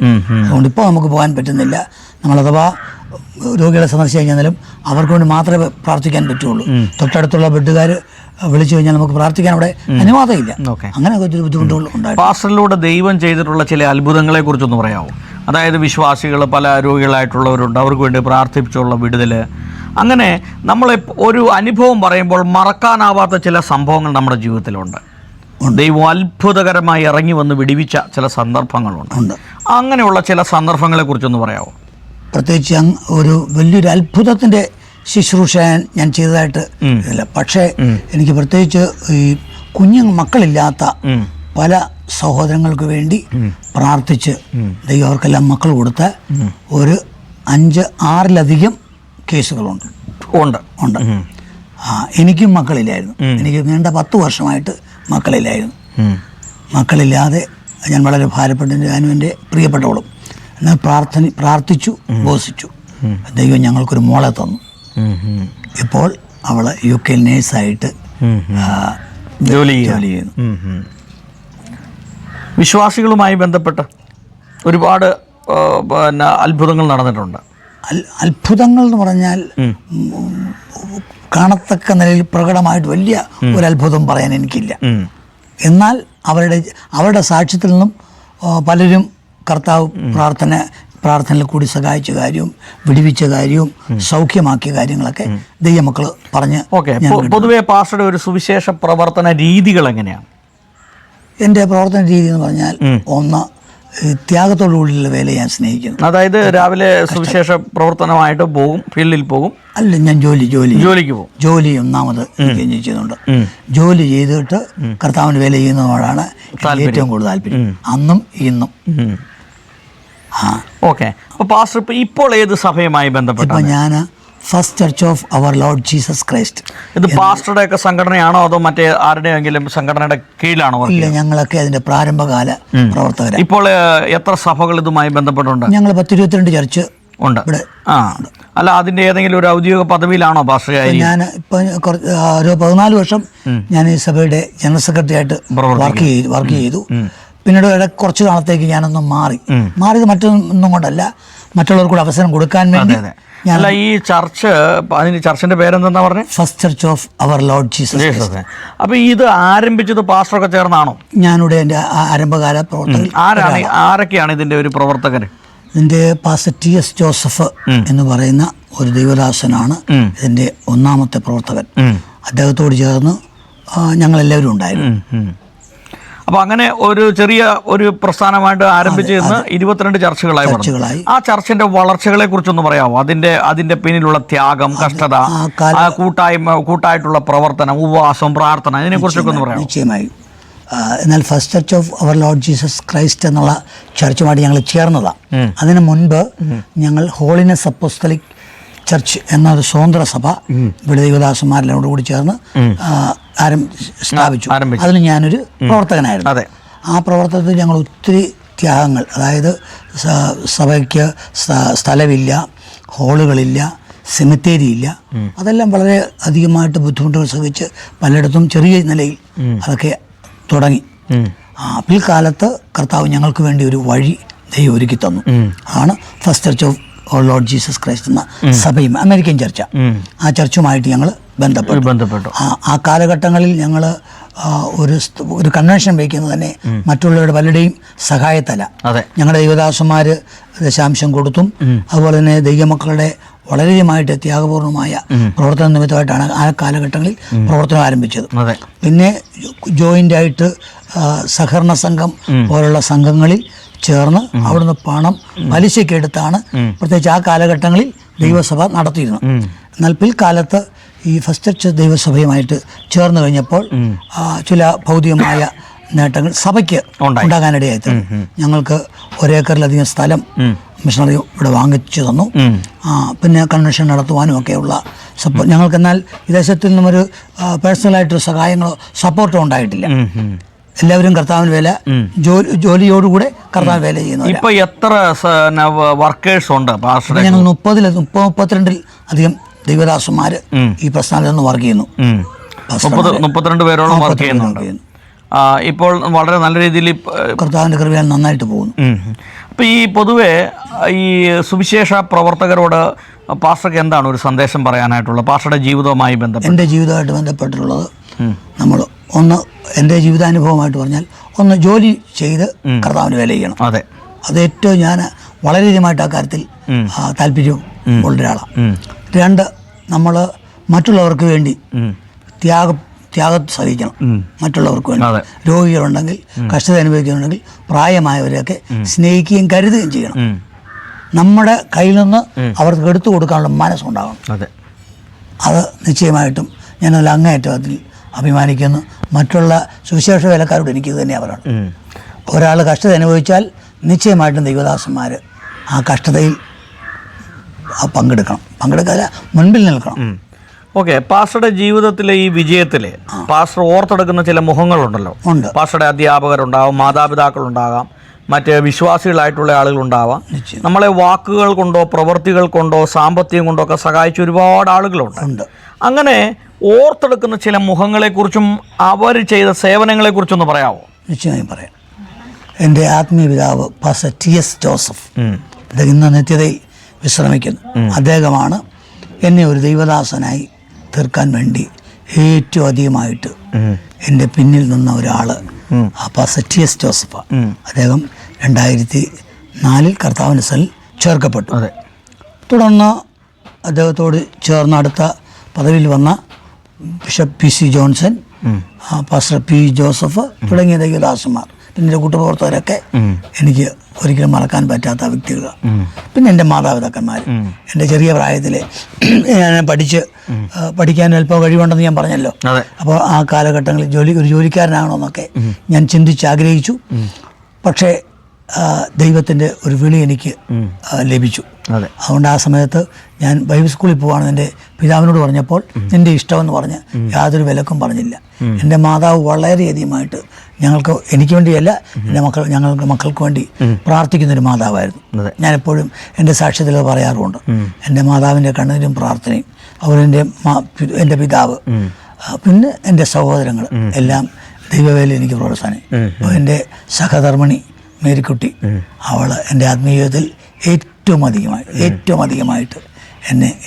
A: അതുകൊണ്ട് ഇപ്പോൾ നമുക്ക് പോകാൻ പറ്റുന്നില്ല. നമ്മളഥവാ രോഗികളെ സന്ദർശിച്ചു കഴിഞ്ഞാലും അവർക്ക് വേണ്ടി മാത്രമേ പ്രാർത്ഥിക്കാൻ പറ്റുള്ളൂ. തൊട്ടടുത്തുള്ള ബെഡുകാർ വിളിച്ചു കഴിഞ്ഞാൽ നമുക്ക് പ്രാർത്ഥിക്കാൻ അവിടെ അനുവാദമില്ല. അങ്ങനെ ഒത്തിരി ബുദ്ധിമുട്ടുകൾ ഉണ്ടായിരുന്നു.
B: പാസ്റ്ററിലൂടെ ദൈവം ചെയ്തിട്ടുള്ള ചില അത്ഭുതങ്ങളെ കുറിച്ചൊന്ന് പറയാമോ? അതായത് വിശ്വാസികൾ പല രോഗികളായിട്ടുള്ളവരുണ്ട്, അവർക്ക് വേണ്ടി പ്രാർത്ഥിപ്പിച്ചുള്ള വിടുതൽ, അങ്ങനെ നമ്മൾ ഒരു അനുഭവം പറയുമ്പോൾ മറക്കാനാവാത്ത ചില സംഭവങ്ങൾ നമ്മുടെ ജീവിതത്തിലുണ്ട്. ദൈവം അത്ഭുതകരമായി ഇറങ്ങി വന്ന് വിടിവിച്ച ചില സന്ദർഭങ്ങളുണ്ട്. അങ്ങനെയുള്ള ചില സന്ദർഭങ്ങളെ കുറിച്ചൊന്ന് പറയാമോ?
A: പ്രത്യേകിച്ച് ഒരു വലിയൊരു അത്ഭുതത്തിൻ്റെ ശുശ്രൂഷ ഞാൻ ചെയ്തതായിട്ട് ഇല്ല. പക്ഷേ എനിക്ക് പ്രത്യേകിച്ച് ഈ മക്കളില്ലാത്ത പല സഹോദരങ്ങൾക്ക് വേണ്ടി പ്രാർത്ഥിച്ച് ദൈവം അവർക്കെല്ലാം മക്കൾ കൊടുത്ത ഒരു 5-6 കേസുകളുണ്ട്. ഉണ്ട്. എനിക്കും മക്കളില്ലായിരുന്നു. എനിക്ക് നീണ്ട 10 വർഷമായിട്ട് മക്കളില്ലായിരുന്നു. മക്കളില്ലാതെ ഞാൻ വളരെ ഭാരപ്പെട്ടു. ഞാനും എൻ്റെ പ്രിയപ്പെട്ടവളും. എന്നാൽ പ്രാർത്ഥിച്ചു, ഉപവസിച്ചു. ദൈവം ഞങ്ങൾക്കൊരു മോളെ തന്നു. ഇപ്പോൾ അവൾ UK നേഴ്സായിട്ട് ജോലി ചെയ്യുന്നു.
B: വിശ്വാസികളുമായി ബന്ധപ്പെട്ട് ഒരുപാട് അത്ഭുതങ്ങൾ നടന്നിട്ടുണ്ട്.
A: അത്ഭുതങ്ങൾ എന്ന് പറഞ്ഞാൽ കാണത്തക്ക നിലയിൽ പ്രകടമായിട്ട് വലിയ ഒരു അത്ഭുതം പറയാൻ എനിക്കില്ല. എന്നാൽ അവരുടെ സാക്ഷ്യത്തിൽ നിന്നും പലരും കർത്താവ് പ്രാർത്ഥനയിൽ കൂടി സഹായിച്ച കാര്യവും വിടിവിച്ച കാര്യവും സൗഖ്യമാക്കിയ കാര്യങ്ങളൊക്കെ ദൈവമക്കൾ പറഞ്ഞ്.
B: പൊതുവെ പാസ്റ്ററുടെ ഒരു സുവിശേഷ പ്രവർത്തന രീതികൾ എങ്ങനെയാണ്?
A: എൻ്റെ പ്രവർത്തന രീതി എന്ന് പറഞ്ഞാൽ ഒന്ന്, ത്യാഗത്തോടുകൂടിയുള്ള വേല ഞാൻ സ്നേഹിക്കുന്നു.
B: അതായത് രാവിലെ സുവിശേഷ പ്രവർത്തനമായിട്ട് പോകും, ഫീൽഡിൽ പോകും?
A: അല്ല, ഞാൻ ജോലിക്ക് പോകും. ജോലി ഒന്നാമത് ചെയ്യുന്നുണ്ട്. ജോലി ചെയ്തിട്ട് കർത്താവിന് വേല ചെയ്യുന്നതോടാണ് ഏറ്റവും കൂടുതൽ താല്പര്യം, അന്നും ഇന്നും.
B: ഓക്കെ. അപ്പോൾ പാസ്റ്റർ ഇപ്പോൾ ഏത് സഭയുമായി ബന്ധപ്പെട്ട്?
A: ഇപ്പം ഞാൻ first church of our Lord Jesus Christ.
B: ഇത് പാസ്റ്ററുടെ ഒക്കെ സംഘടനയാണോ അതോ മറ്റേ ആരുടെയെങ്കിലും സംഘടനയുടെ കീഴിലാണോ?
A: ഇല്ല, ഞങ്ങളൊക്കെ അതിന്റെ പ്രാരംഭകാല പ്രവർത്തകരാണ്.
B: ഇപ്പോൾ എത്ര സഭകൾ ഇതുമായി ബന്ധപ്പെട്ടുണ്ട്?
A: ഞങ്ങൾ 10-22 ചർച്ച്
B: ഉണ്ട് ഇവിടെ. അല്ല, അതിന്റെ ഏതെങ്കിലും ഒരു ഔദ്യോഗിക പദവിയിലാണോ പാസ്റ്റർ?
A: ഞാൻ ഇപ്പൊ ഒരു 14 വർഷം ഞാൻ ഈ സഭയുടെ ജനറൽ സെക്രട്ടറി ആയിട്ട് വർക്ക് ചെയ്തു. പിന്നീട് കുറച്ച് നാളത്തേക്ക് ഞാനൊന്ന് മാറിയത് മറ്റൊന്നും കൊണ്ടല്ല, മറ്റുള്ളവർക്കൂടെ അവസരം കൊടുക്കാൻ വേണ്ടി.
B: അല്ല, ഈ ചർച്ചിന്റെ പേരെന്താ പറഞ്ഞത്?
A: First church of our Lord Jesus.
B: അപ്പൊ ഇത് ആരംഭിച്ചത് പാസ്റ്ററൊക്കെ ചേർന്നാണോ?
A: ഞാനിവിടെ എൻ്റെ ആരംഭകാല പ്രവർത്തകർ.
B: ആരൊക്കെയാണ് ഇതിന്റെ ഒരു പ്രവർത്തകർ?
A: ഇതിന്റെ പാസ്റ്റർ TS ജോസഫ് എന്ന് പറയുന്ന ഒരു ദൈവദാസനാണ് ഇതിന്റെ ഒന്നാമത്തെ പ്രവർത്തകൻ. അദ്ദേഹത്തോട് ചേർന്ന് ഞങ്ങളെല്ലാവരും ഉണ്ടായിരുന്നു.
B: അപ്പോൾ അങ്ങനെ ഒരു ചെറിയ ഒരു പ്രസ്ഥാനമായിട്ട് ആരംഭിച്ച് ഇന്ന് 22 ചർച്ചുകളായി. ആ ചർച്ചിന്റെ വളർച്ചകളെ കുറിച്ചൊന്ന് പറയാമോ? അതിന്റെ പിന്നിലുള്ള ത്യാഗം, കഷ്ടത, കൂട്ടായിട്ടുള്ള പ്രവർത്തനം, ഉപവാസം, പ്രാർത്ഥന, ഇതിനെ കുറിച്ചൊക്കെ ഒന്ന് പറയാമോ?
A: നിശ്ചയമായും. എന്നാൽ first church of our Lord Jesus Christ എന്നുള്ള ചർച്ചുമായിട്ട് ഞങ്ങൾ ചേർന്നതാണ്. അതിനു മുൻപ് ഞങ്ങൾ ഹോളിനെസ് അപ്പോസ്തലിക് ചർച്ച് എന്നൊരു സ്വതന്ത്ര സഭ ഇവിടെ ദൈവദാസന്മാരെല്ലാം കൂടി ചേർന്ന് സ്ഥാപിച്ചു. അതിൽ ഞാനൊരു പ്രവർത്തകനായിരുന്നു. ആ പ്രവർത്തനത്തിൽ ഞങ്ങൾ ഒത്തിരി ത്യാഗങ്ങൾ, അതായത് സഭയ്ക്ക് സ്ഥലമില്ല, ഹോളുകളില്ല, സെമിത്തേരി ഇല്ല, അതെല്ലാം വളരെ അധികമായിട്ട് ബുദ്ധിമുട്ടുകൾ സഹിച്ച് പലയിടത്തും ചെറിയ നിലയിൽ അതൊക്കെ തുടങ്ങി. പിൽക്കാലത്ത് കർത്താവ് ഞങ്ങൾക്ക് വേണ്ടി ഒരു വഴി ദൈവം ഒരുക്കി തന്നു. ആണ് first church of Lord Jesus Christ എന്ന സഭയും അമേരിക്കൻ ചർച്ച. ആ ചർച്ചുമായിട്ട് ഞങ്ങൾ ബന്ധപ്പെട്ടു. ആ കാലഘട്ടങ്ങളിൽ ഞങ്ങൾ ഒരു കൺവെൻഷൻ വയ്ക്കുന്നത് തന്നെ മറ്റുള്ളവരുടെ പലരുടെയും സഹായത്തല. ഞങ്ങളുടെ ദൈവദാസന്മാർ ദശാംശം കൊടുത്തും അതുപോലെ തന്നെ ദൈവമക്കളുടെ വളരെയുമായിട്ട് ത്യാഗപൂർണമായ പ്രവർത്തന നിമിത്തമായിട്ടാണ് ആ കാലഘട്ടങ്ങളിൽ പ്രവർത്തനം ആരംഭിച്ചത്. പിന്നെ ജോയിൻ്റായിട്ട് സഹകരണ സംഘം പോലുള്ള സംഘങ്ങളിൽ ചേർന്ന് അവിടുന്ന് പണം പലിശയ്ക്ക് എടുത്താണ് പ്രത്യേകിച്ച് ആ കാലഘട്ടങ്ങളിൽ ദൈവസഭ നടത്തിയിരുന്നത്. എന്നാൽ പിൽക്കാലത്ത് ഈ ഫസ്റ്റ് ചർച്ച് ദൈവസഭയുമായിട്ട് ചേർന്ന് കഴിഞ്ഞപ്പോൾ ചില ഭൗതികമായ നേട്ടങ്ങൾ സഭയ്ക്ക് ഉണ്ടാകാനിടയായി. ഞങ്ങൾക്ക് 1 ഏക്കറിലധികം സ്ഥലം മിഷണറി ഇവിടെ വാങ്ങിച്ചു തന്നു. പിന്നെ കൺവെൻഷൻ നടത്തുവാനും ഒക്കെയുള്ള സപ്പോർട്ട് ഞങ്ങൾക്ക്. എന്നാൽ വിദേശത്തിൽ നിന്നും ഒരു പേഴ്സണലായിട്ടൊരു സഹായങ്ങളോ സപ്പോർട്ടോ ഉണ്ടായിട്ടില്ല. എല്ലാവരും കർത്താവിന് വേല ജോലിയോടുകൂടെ കർത്താവ് വേല ചെയ്യുന്നു.
B: ഇപ്പൊ എത്ര വർക്കേഴ്സ് ഉണ്ട്?
A: ഞങ്ങൾ 32 അധികം ദൈവദാസന്മാര് ഈ പ്രസ്ഥാനത്തിൽ നിന്ന് വർക്ക് ചെയ്യുന്നു.
B: 32 പേരോളം വർക്ക് ചെയ്യുന്നുണ്ട്. ഇപ്പോൾ വളരെ നല്ല രീതിയിൽ
A: കർത്താവിന്റെ കൃപയാൽ നന്നായിട്ട് പോകുന്നു.
B: അപ്പോൾ ഈ പൊതുവെ ഈ സുവിശേഷ പ്രവർത്തകരോട് പാസ്റ്റർക്ക് എന്താണ് ഒരു സന്ദേശം പറയാനായിട്ടുള്ളത്? പാസ്റ്ററുടെ ജീവിതവുമായി ബന്ധപ്പെട്ട്?
A: എൻ്റെ ജീവിതമായിട്ട് ബന്ധപ്പെട്ടിട്ടുള്ളത് നമ്മൾ എൻ്റെ ജീവിതാനുഭവമായിട്ട് പറഞ്ഞാൽ ജോലി ചെയ്ത് കർത്താവിന് വേല ചെയ്യണം. അത് ഏറ്റവും ഞാൻ വളരെയധികമായിട്ട് ആ കാര്യത്തിൽ താല്പര്യം ഉള്ള ഒരാളാണ്. 2, നമ്മൾ മറ്റുള്ളവർക്ക് വേണ്ടി ത്യാഗം സഹിക്കണം മറ്റുള്ളവർക്ക് വേണ്ടി. രോഗികളുണ്ടെങ്കിൽ, കഷ്ടത അനുഭവിക്കുന്നുണ്ടെങ്കിൽ പ്രായമായവരെയൊക്കെ സ്നേഹിക്കുകയും കരുതുകയും ചെയ്യണം. നമ്മുടെ കയ്യിൽ നിന്ന് അവർക്ക് എടുത്തു കൊടുക്കാനുള്ള മനസ്സുണ്ടാകണം. അത് നിശ്ചയമായിട്ടും ഞാനതിൽ അങ്ങേയറ്റം അതിൽ അഭിമാനിക്കുന്നു. മറ്റുള്ള സുവിശേഷ വേലക്കാരോട് എനിക്കിത് തന്നെയാണ് പറയുന്നത്. ഒരാൾ കഷ്ടത അനുഭവിച്ചാൽ നിശ്ചയമായിട്ടും ദൈവദാസന്മാർ ആ കഷ്ടതയിൽ പങ്കെടുക്കാതെ മുൻപിൽ നിൽക്കണം.
B: ഓക്കെ, പാസ്റ്ററുടെ ജീവിതത്തിലെ ഈ വിജയത്തിൽ പാസ്റ്റർ ഓർത്തെടുക്കുന്ന ചില മുഖങ്ങളുണ്ടല്ലോ. പാസ്റ്ററുടെ അധ്യാപകരുണ്ടാവും, മാതാപിതാക്കളുണ്ടാകാം, മറ്റ് വിശ്വാസികളായിട്ടുള്ള ആളുകളുണ്ടാവാം. നമ്മളെ വാക്കുകൾ കൊണ്ടോ പ്രവൃത്തികൾ കൊണ്ടോ സാമ്പത്തികം കൊണ്ടോ ഒക്കെ സഹായിച്ച ഒരുപാട് ആളുകളുണ്ട്. അങ്ങനെ ഓർത്തെടുക്കുന്ന ചില മുഖങ്ങളെക്കുറിച്ചും അവർ ചെയ്ത സേവനങ്ങളെക്കുറിച്ചൊന്ന് പറയാമോ?
A: നിശ്ചയമായും പറയാം. എൻ്റെ ആത്മീയ പിതാവ് പാസ്റ്റർ TS ജോസഫ്, അദ്ദേഹം ഇന്ന് നിത്യതയിൽ വിശ്രമിക്കുന്നു. അദ്ദേഹമാണ് എന്നെ ഒരു ദൈവദാസനായി തീർക്കാൻ വേണ്ടി ഏറ്റവും അധികമായിട്ട് എൻ്റെ പിന്നിൽ നിന്ന ഒരാൾ പാസ്റ്റർ TS ജോസഫാണ്. അദ്ദേഹം 2004 കർത്താവിൻ്റെ സനിൽ ചേർക്കപ്പെട്ടു. തുടർന്ന് അദ്ദേഹത്തോട് ചേർന്ന് അടുത്ത പദവിയിൽ വന്ന bishop PC Johnson, pastor P Joseph തുടങ്ങിയ ദൈവദാസന്മാർ, പിന്നെ കൂട്ടുപ്രവർത്തകരൊക്കെ എനിക്ക് ഒരിക്കലും മറക്കാൻ പറ്റാത്ത വ്യക്തികളാണ്. പിന്നെ എൻ്റെ മാതാപിതാക്കന്മാർ, എൻ്റെ ചെറിയ പ്രായത്തിൽ ഞാൻ പഠിക്കാൻ അല്പം കഴിവുണ്ടെന്ന് ഞാൻ പറഞ്ഞല്ലോ. അപ്പോൾ ആ കാലഘട്ടങ്ങളിൽ ഒരു ജോലിക്കാരനാകണമെന്നൊക്കെ ഞാൻ ആഗ്രഹിച്ചു. പക്ഷേ ദൈവത്തിൻ്റെ ഒരു വിളി എനിക്ക് ലഭിച്ചു. അതുകൊണ്ട് ആ സമയത്ത് ഞാൻ ബൈബിൾ സ്കൂളിൽ പോവാണെന്ന് എൻ്റെ പിതാവിനോട് പറഞ്ഞപ്പോൾ നിൻ്റെ ഇഷ്ടമെന്ന് പറഞ്ഞ് യാതൊരു വിലക്കും പറഞ്ഞില്ല. എൻ്റെ മാതാവ് വളരെയധികമായിട്ട് എനിക്ക് വേണ്ടിയല്ല, എൻ്റെ മക്കൾക്ക് വേണ്ടി പ്രാർത്ഥിക്കുന്നൊരു മാതാവായിരുന്നു. ഞാനെപ്പോഴും എൻ്റെ സാക്ഷ്യത്തിൽ പറയാറുമുണ്ട്. എൻ്റെ മാതാവിൻ്റെ കണ്ണീരും പ്രാർത്ഥനയും, എൻ്റെ പിതാവ്, പിന്നെ എൻ്റെ സഹോദരങ്ങൾ എല്ലാം ദൈവവേല എനിക്ക് പ്രോത്സാഹനം. അപ്പോൾ എൻ്റെ സഹധർമ്മിണി മേരിക്കുട്ടി, അവൾ എൻ്റെ ആത്മീയത്തിൽ ഏറ്റവും അധികമായിട്ട്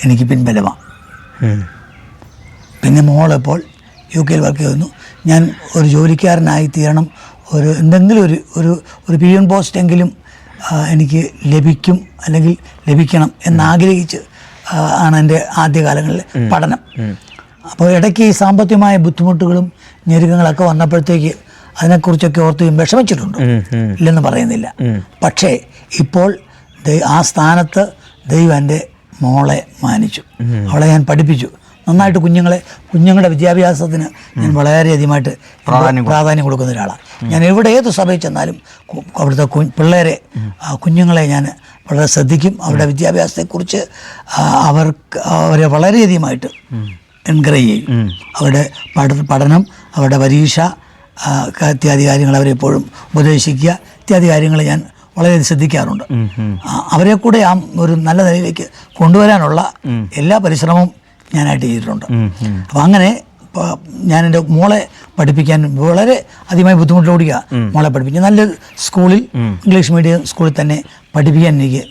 A: എനിക്ക് പിൻബലമാണ്. പിന്നെ മോളെപ്പോൾ UK വർക്ക് ചെയ്യുന്നു. ഞാൻ ഒരു ജോലിക്കാരനായി തീരണം, എന്തെങ്കിലും ഒരു പിരിയൻ പോസ്റ്റെങ്കിലും എനിക്ക് ലഭിക്കും, അല്ലെങ്കിൽ ലഭിക്കണം എന്നാഗ്രഹിച്ച് ആണ് എൻ്റെ ആദ്യകാലങ്ങളിലെ പഠനം. അപ്പോൾ ഇടയ്ക്ക് ഈ സാമ്പത്തികമായ ബുദ്ധിമുട്ടുകളും ഞെരുക്കങ്ങളൊക്കെ വന്നപ്പോഴത്തേക്ക് അതിനെക്കുറിച്ചൊക്കെ ഓർത്ത് വിഷമിച്ചിട്ടുണ്ട്, ഇല്ലെന്ന് പറയുന്നില്ല. പക്ഷേ ഇപ്പോൾ ആ സ്ഥാനത്ത് ദൈവം എൻ്റെ മോളെ മാനിച്ചു. അവളെ ഞാൻ പഠിപ്പിച്ചു നന്നായിട്ട്. കുഞ്ഞുങ്ങളുടെ വിദ്യാഭ്യാസത്തിന് ഞാൻ വളരെയധികമായിട്ട് പ്രാധാന്യം കൊടുക്കുന്ന ഒരാളാണ്. ഞാൻ ഏത് സഭയിൽ ചെന്നാലും അവിടുത്തെ പിള്ളേരെ, കുഞ്ഞുങ്ങളെ ഞാൻ വളരെ ശ്രദ്ധിക്കും. അവരുടെ വിദ്യാഭ്യാസത്തെക്കുറിച്ച് അവരെ വളരെയധികമായിട്ട് എൻകറേജ് ചെയ്യും. അവരുടെ പഠനം, അവരുടെ പരീക്ഷ ഇത്യാദി കാര്യങ്ങൾ അവരെപ്പോഴും ഉപദേശിക്കുക, ഇത്യാദി കാര്യങ്ങൾ ഞാൻ വളരെ ശ്രദ്ധിക്കാറുണ്ട്. അവരെ കൂടെ ഒരു നല്ല നിലയിലേക്ക് കൊണ്ടുവരാനുള്ള എല്ലാ പരിശ്രമവും ഞാനായിട്ട് ചെയ്തിട്ടുണ്ട്. അപ്പം അങ്ങനെ ഞാൻ എൻ്റെ മോളെ പഠിപ്പിക്കാൻ വളരെ അധികമായി ബുദ്ധിമുട്ടിലൂടിയ മോളെ പഠിപ്പിക്കുക. നല്ലൊരു സ്കൂളിൽ, ഇംഗ്ലീഷ് മീഡിയം സ്കൂളിൽ തന്നെ പഠിപ്പിക്കാൻ എനിക്ക്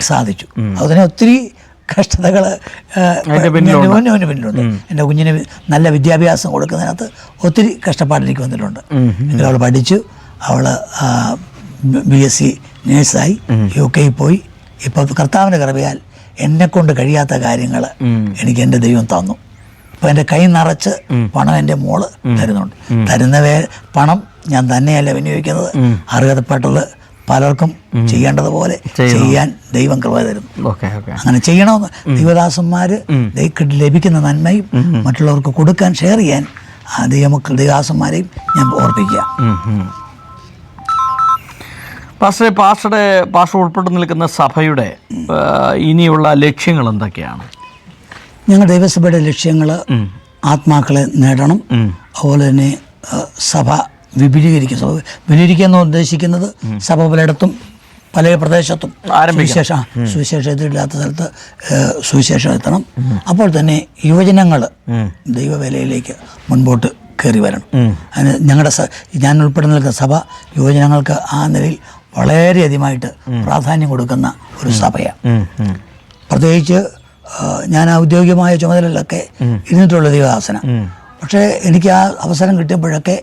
A: സാധിച്ചു. അതുതന്നെ ഒത്തിരി കഷ്ടതകൾ പിന്നിലുണ്ട്. എൻ്റെ കുഞ്ഞിന് നല്ല വിദ്യാഭ്യാസം കൊടുക്കുന്നതിനകത്ത് ഒത്തിരി കഷ്ടപ്പാട് എനിക്ക് വന്നിട്ടുണ്ട്. എങ്കിലും അവൾ പഠിച്ചു. അവൾ BSc നേഴ്സായി UK പോയി. ഇപ്പോൾ കർത്താവിൻ്റെ കൃപയാൽ എന്നെക്കൊണ്ട് കഴിയാത്ത കാര്യങ്ങൾ എനിക്ക് എൻ്റെ ദൈവം തന്നു. ഇപ്പോൾ എൻ്റെ കൈ നിറച്ച് പണം എൻ്റെ മോള് തരുന്നുണ്ട്. തരുന്ന പണം ഞാൻ തന്നെയല്ല വിനിയോഗിക്കുന്നത്, അർഹതപ്പെട്ടത് പലർക്കും ചെയ്യേണ്ടതുപോലെ ചെയ്യാൻ ദൈവം കൃപ തരുന്നു. അങ്ങനെ ചെയ്യണമെന്ന് ദൈവദാസന്മാർ ലഭിക്കുന്ന നന്മയും മറ്റുള്ളവർക്ക് കൊടുക്കാൻ, ഷെയർ ചെയ്യാൻ ദൈവദാസന്മാരെയും ഞാൻ ഓർപ്പിക്കുക.
B: പാസ്റ്റർ ഉൾപ്പെട്ട് നിൽക്കുന്ന സഭയുടെ ഇനിയുള്ള ലക്ഷ്യങ്ങൾ എന്തൊക്കെയാണ്?
A: ഞങ്ങൾ ദൈവസഭയുടെ ലക്ഷ്യങ്ങൾ ആത്മാക്കളെ നേടണം. അതുപോലെ തന്നെ സഭ വിപുലീകരിക്കുക എന്ന് ഉദ്ദേശിക്കുന്നത് സഭ പലയിടത്തും പല പ്രദേശത്തും സുവിശേഷത്തിലില്ലാത്ത സ്ഥലത്ത് സുവിശേഷം എത്തണം. അപ്പോൾ തന്നെ യുവജനങ്ങൾ ദൈവവേലയിലേക്ക് മുൻപോട്ട് കയറി വരണം. അതിന് ഞാൻ ഉൾപ്പെടെ നിൽക്കുന്ന സഭ യുവജനങ്ങൾക്ക് ആ നിലയിൽ വളരെയധികമായിട്ട് പ്രാധാന്യം കൊടുക്കുന്ന ഒരു സഭയാണ്. പ്രത്യേകിച്ച് ഞാൻ ഔദ്യോഗികമായ ചുമതലകളിലൊക്കെ ഇരുന്നിട്ടുള്ള ദൈവദാസന. പക്ഷേ എനിക്ക് ആ അവസരം കിട്ടിയപ്പോഴൊക്കെ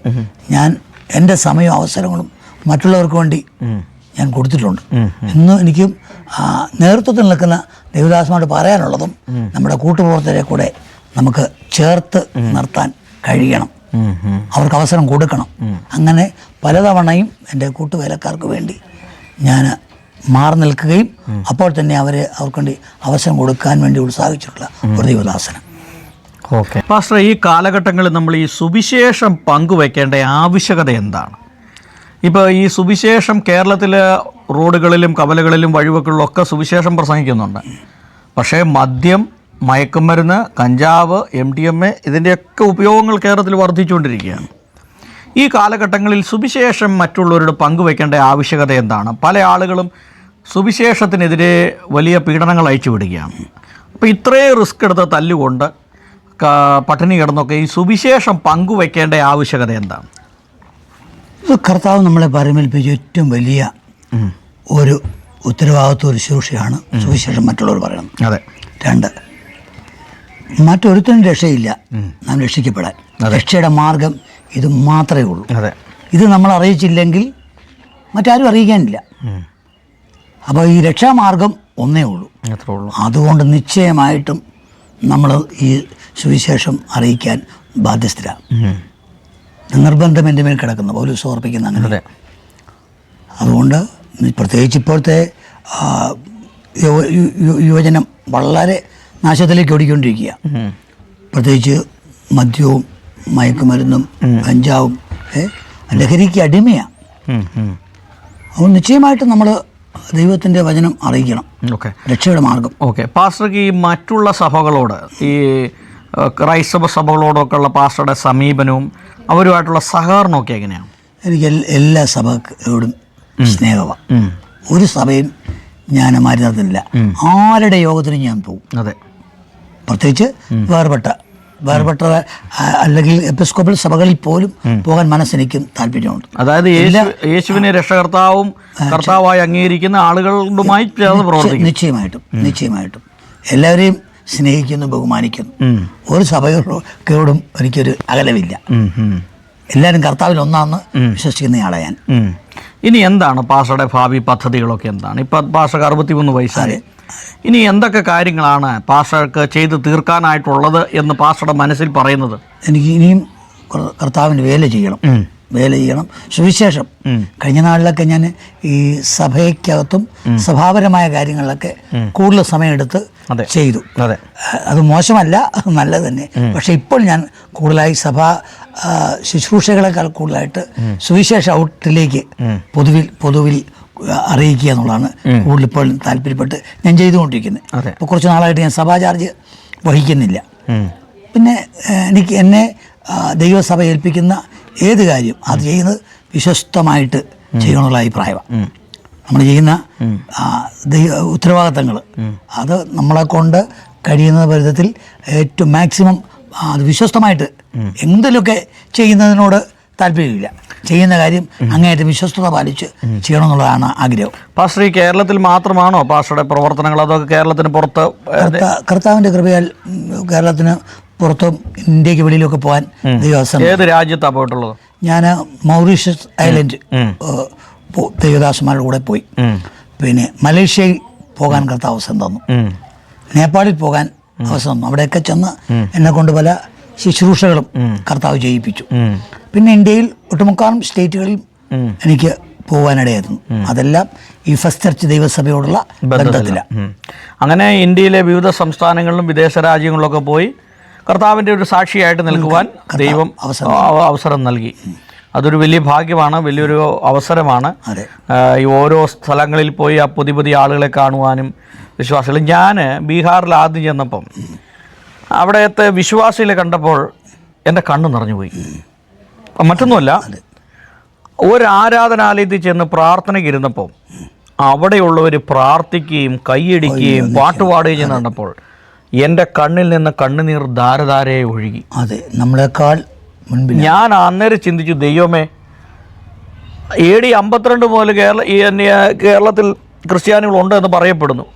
A: ഞാൻ എൻ്റെ സമയവും അവസരങ്ങളും മറ്റുള്ളവർക്ക് വേണ്ടി ഞാൻ കൊടുത്തിട്ടുണ്ട്. ഇന്ന് എനിക്കും നേതൃത്വത്തിൽ നിൽക്കുന്ന ദൈവദാസന്മാരോട് പറയാനുള്ളതും നമ്മുടെ കൂട്ടുപ്രവർത്തകരെ കൂടെ നമുക്ക് ചേർത്ത് നിർത്താൻ കഴിയണം, അവർക്ക് അവസരം കൊടുക്കണം. അങ്ങനെ പലതവണയും എൻ്റെ കൂട്ടുവേലക്കാർക്ക് വേണ്ടി ഞാൻ മാറി നിൽക്കുകയും അപ്പോൾ തന്നെ അവർക്ക് വേണ്ടി അവസരം കൊടുക്കാൻ വേണ്ടി ഉത്സാഹിച്ചിട്ടുള്ള ഒരു ദൈവദാസനം.
B: ഓക്കെ പാസ്റ്റർ, ഈ കാലഘട്ടങ്ങളിൽ നമ്മൾ ഈ സുവിശേഷം പങ്കുവെക്കേണ്ട ആവശ്യകത എന്താണ്? ഇപ്പോൾ ഈ സുവിശേഷം കേരളത്തിലെ റോഡുകളിലും കവലകളിലും വഴിവെക്കുകളിലൊക്കെ സുവിശേഷം പ്രസംഗിക്കുന്നുണ്ട്. പക്ഷേ മദ്യം, മയക്കുമരുന്ന്, കഞ്ചാവ്, MDMA ഇതിൻ്റെയൊക്കെ ഉപയോഗങ്ങൾ കേരളത്തിൽ വർദ്ധിച്ചുകൊണ്ടിരിക്കുകയാണ്. ഈ കാലഘട്ടങ്ങളിൽ സുവിശേഷം മറ്റുള്ളവരോട് പങ്കുവെക്കേണ്ട ആവശ്യകത എന്താണ്? പല ആളുകളും സുവിശേഷത്തിനെതിരെ വലിയ പീഡനങ്ങൾ അയച്ചു വിടുകയാണ്. അപ്പോൾ ഇത്രയും റിസ്ക് എടുത്ത് തല്ലുകൊണ്ട് പട്ടിണി കിടന്നൊക്കെ ഈ സുവിശേഷം പങ്കുവെക്കേണ്ട ആവശ്യകത എന്താണ്?
A: ഇത് കർത്താവ് നമ്മളെ പരമേൽപ്പിച്ച ഏറ്റവും വലിയ ഒരു ഉത്തരവാദിത്വ ഒരു ശുശ്രൂഷയാണ് സുവിശേഷം മറ്റുള്ളവർ പറയണം.
B: അതെ.
A: 2, മറ്റൊരുത്തനും രക്ഷയില്ല നാം രക്ഷിക്കപ്പെടാൻ. രക്ഷയുടെ മാർഗം ഇത് മാത്രമേ ഉള്ളൂ.
B: അതെ.
A: ഇത് നമ്മൾ അറിയിച്ചില്ലെങ്കിൽ മറ്റാരും അറിയിക്കാനില്ല. അപ്പോൾ ഈ രക്ഷാമാർഗം ഒന്നേ ഉള്ളൂ. അതുകൊണ്ട് നിശ്ചയമായിട്ടും നമ്മൾ ഈ സുവിശേഷം അറിയിക്കാൻ ബാധ്യസ്ഥരാണ്. നിർബന്ധം എൻ്റെ മേൽ കിടക്കുന്ന പൗലോസ് ഓർപ്പിക്കുന്ന അങ്ങനെ. അതുകൊണ്ട് പ്രത്യേകിച്ച് ഇപ്പോഴത്തെ യുവജനം വളരെ നാശത്തിലേക്ക് ഓടിക്കൊണ്ടിരിക്കുക. പ്രത്യേകിച്ച് മദ്യവും മയക്കുമരുന്നും കഞ്ചാവും ലഹരിക്ക് അടിമയാണ്. അതുകൊണ്ട് നിശ്ചയമായിട്ടും നമ്മൾ ദൈവത്തിൻ്റെ വചനം അറിയിക്കണം, രക്ഷയുടെ മാർഗം.
B: ഓക്കെ പാസ്റ്റർക്ക് ഈ മറ്റുള്ള സഭകളോട്, ഈ ക്രൈസ്തവ സഭകളോടൊക്കെ ഉള്ള പാസ്റ്ററുടെ സമീപനവും അവരുമായിട്ടുള്ള സഹകരണമൊക്കെ എങ്ങനെയാണ്?
A: എനിക്ക് എല്ലാ സഭയോടും സ്നേഹമാണ്. ഒരു സഭയും ഞാൻ മാറ്റി നിർത്തുന്നില്ല. ആരുടെ യോഗത്തിനും ഞാൻ പോകും.
B: അതെ.
A: പ്രത്യേകിച്ച് വേർപെട്ട അല്ലെങ്കിൽ എപ്പിസ്കോപ്പൽ സഭകളിൽ പോലും പോകാൻ മനസ്സെനിക്കും താല്പര്യമുണ്ട്.
B: അതായത് യേശുവിനെ രക്ഷകർത്താവും കർത്താവായി അംഗീകരിക്കുന്ന ആളുകളുമായി ചേർന്ന് പ്രവർത്തിക്കും.
A: നിശ്ചയമായിട്ടും എല്ലാവരെയും സ്നേഹിക്കുന്നു, ബഹുമാനിക്കുന്നു. ഒരു സഭകളോടും എനിക്കൊരു അകലമില്ല. എല്ലാവരും കർത്താവിൽ ഒന്നാണെന്ന് വിശ്വസിക്കുന്നയാളെ ഞാൻ.
B: ഇനി എന്താണ് പാസ്റ്ററുടെ ഭാവി പദ്ധതികളൊക്കെ എന്താണ്? ഇപ്പം പാസ്റ്റർക്ക് 63 വയസ്സായി. ഇനി എന്തൊക്കെ കാര്യങ്ങളാണ് പാസ്റ്റർക്ക് ചെയ്ത് തീർക്കാനായിട്ടുള്ളത് എന്ന് പാസ്റ്ററുടെ മനസ്സിൽ പറയുന്നത്?
A: എനിക്ക് ഇനിയും കർത്താവിന് വേല ചെയ്യണം. സുവിശേഷം കഴിഞ്ഞ നാളിലൊക്കെ ഞാൻ ഈ സഭയ്ക്കകത്തും സഭാപരമായ കാര്യങ്ങളിലൊക്കെ കൂടുതൽ സമയമെടുത്ത് ചെയ്തു. അത് മോശമല്ല, അത് നല്ലത് തന്നെ. പക്ഷെ ഇപ്പോൾ ഞാൻ കൂടുതലായി സഭാ ശുശ്രൂഷകളെക്കാൾ കൂടുതലായിട്ട് സുവിശേഷ ഔട്ടിലേക്ക് പൊതുവിൽ അറിയിക്കുക എന്നുള്ളതാണ് കൂടുതൽ ഇപ്പോൾ താല്പര്യപ്പെട്ട് ഞാൻ ചെയ്തുകൊണ്ടിരിക്കുന്നത്. ഇപ്പോൾ കുറച്ച് നാളായിട്ട് ഞാൻ സഭാ ചാർജ് വഹിക്കുന്നില്ല. പിന്നെ എന്നെ ദൈവസഭ ഏൽപ്പിക്കുന്ന ഏത് കാര്യം അത് ചെയ്യുന്നത് വിശ്വസ്തമായിട്ട് ചെയ്യണമെന്നുള്ള അഭിപ്രായമാണ്. നമ്മൾ ചെയ്യുന്ന ഉത്തരവാദിത്തങ്ങൾ അത് നമ്മളെ കൊണ്ട് കഴിയുന്ന വിധത്തിൽ ഏറ്റവും മാക്സിമം അത് വിശ്വസ്തമായിട്ട് എന്തെങ്കിലുമൊക്കെ ചെയ്യുന്നതിനോട് താല്പര്യമില്ല. ചെയ്യുന്ന കാര്യം അങ്ങേയറ്റം വിശ്വസ്തത പാലിച്ച് ചെയ്യണമെന്നുള്ളതാണ് ആഗ്രഹം.
B: പാസ്റ്റർ ഈ കേരളത്തിൽ മാത്രമാണോ പാസ്റ്ററുടെ പ്രവർത്തനങ്ങൾ, അതൊക്കെ കേരളത്തിന് പുറത്ത്?
A: കർത്താവിൻ്റെ കൃപയാൽ കേരളത്തിന് പുറത്തും ഇന്ത്യക്ക് വെളിയിലൊക്കെ പോകാൻ ദൈവദാസൻ.
B: ഏത് രാജ്യത്താണ് പോയിട്ടുള്ളത്?
A: ഞാൻ മൗറീഷ്യസ് ഐലൻഡ് ദൈവദാസന്മാരുടെ കൂടെ പോയി. പിന്നെ മലേഷ്യയിൽ പോകാൻ കർത്താവ് അവസരം തന്നു. നേപ്പാളിൽ പോകാൻ അവസരം തന്നു. അവിടെയൊക്കെ ചെന്ന് എന്നെ കൊണ്ട് പല ശുശ്രൂഷകളും കർത്താവ് ചെയ്യിപ്പിച്ചു. പിന്നെ ഇന്ത്യയിൽ ഒട്ടുമുക്കാലും സ്റ്റേറ്റുകളിൽ എനിക്ക് പോകാനിടയായിരുന്നു. അതെല്ലാം ഈ ഫസ്റ്റ് ചർച്ച് ദൈവസഭയോടുള്ള ബന്ധത്തിലാണ്.
B: അങ്ങനെ ഇന്ത്യയിലെ വിവിധ സംസ്ഥാനങ്ങളിലും വിദേശ രാജ്യങ്ങളിലൊക്കെ പോയി കർത്താവിൻ്റെ ഒരു സാക്ഷിയായിട്ട് നിൽക്കുവാൻ ദൈവം അവസരം നൽകി. അതൊരു വലിയ ഭാഗ്യമാണ്, വലിയൊരു അവസരമാണ്. ഈ ഓരോ സ്ഥലങ്ങളിൽ പോയി ആ പുതിയ ആളുകളെ കാണുവാനും വിശ്വാസികൾ. ഞാൻ ബീഹാറിൽ ആദ്യം ചെന്നപ്പം അവിടുത്തെ വിശ്വാസികളെ കണ്ടപ്പോൾ എൻ്റെ കണ്ണ് നിറഞ്ഞുപോയി. മറ്റൊന്നുമല്ല, ഒരു ആരാധനാലയത്തിൽ ചെന്ന് പ്രാർത്ഥനയ്ക്ക് ഇരുന്നപ്പോൾ അവിടെയുള്ളവർ പ്രാർത്ഥിക്കുകയും കൈയടിക്കുകയും പാട്ടുപാടുകയും ചെയ്യുന്ന കണ്ടപ്പോൾ എൻ്റെ കണ്ണിൽ നിന്ന് കണ്ണുനീർ ധാരധാരയെ ഒഴുകി.
A: അതെ, നമ്മളെക്കാൾ മുൻപിൽ
B: ഞാൻ അന്നേരം ചിന്തിച്ചു, ദൈവമേ, AD 52 മുതൽ കേരളത്തിൽ ക്രിസ്ത്യാനികളുണ്ട് എന്ന് പറയപ്പെടുന്നു.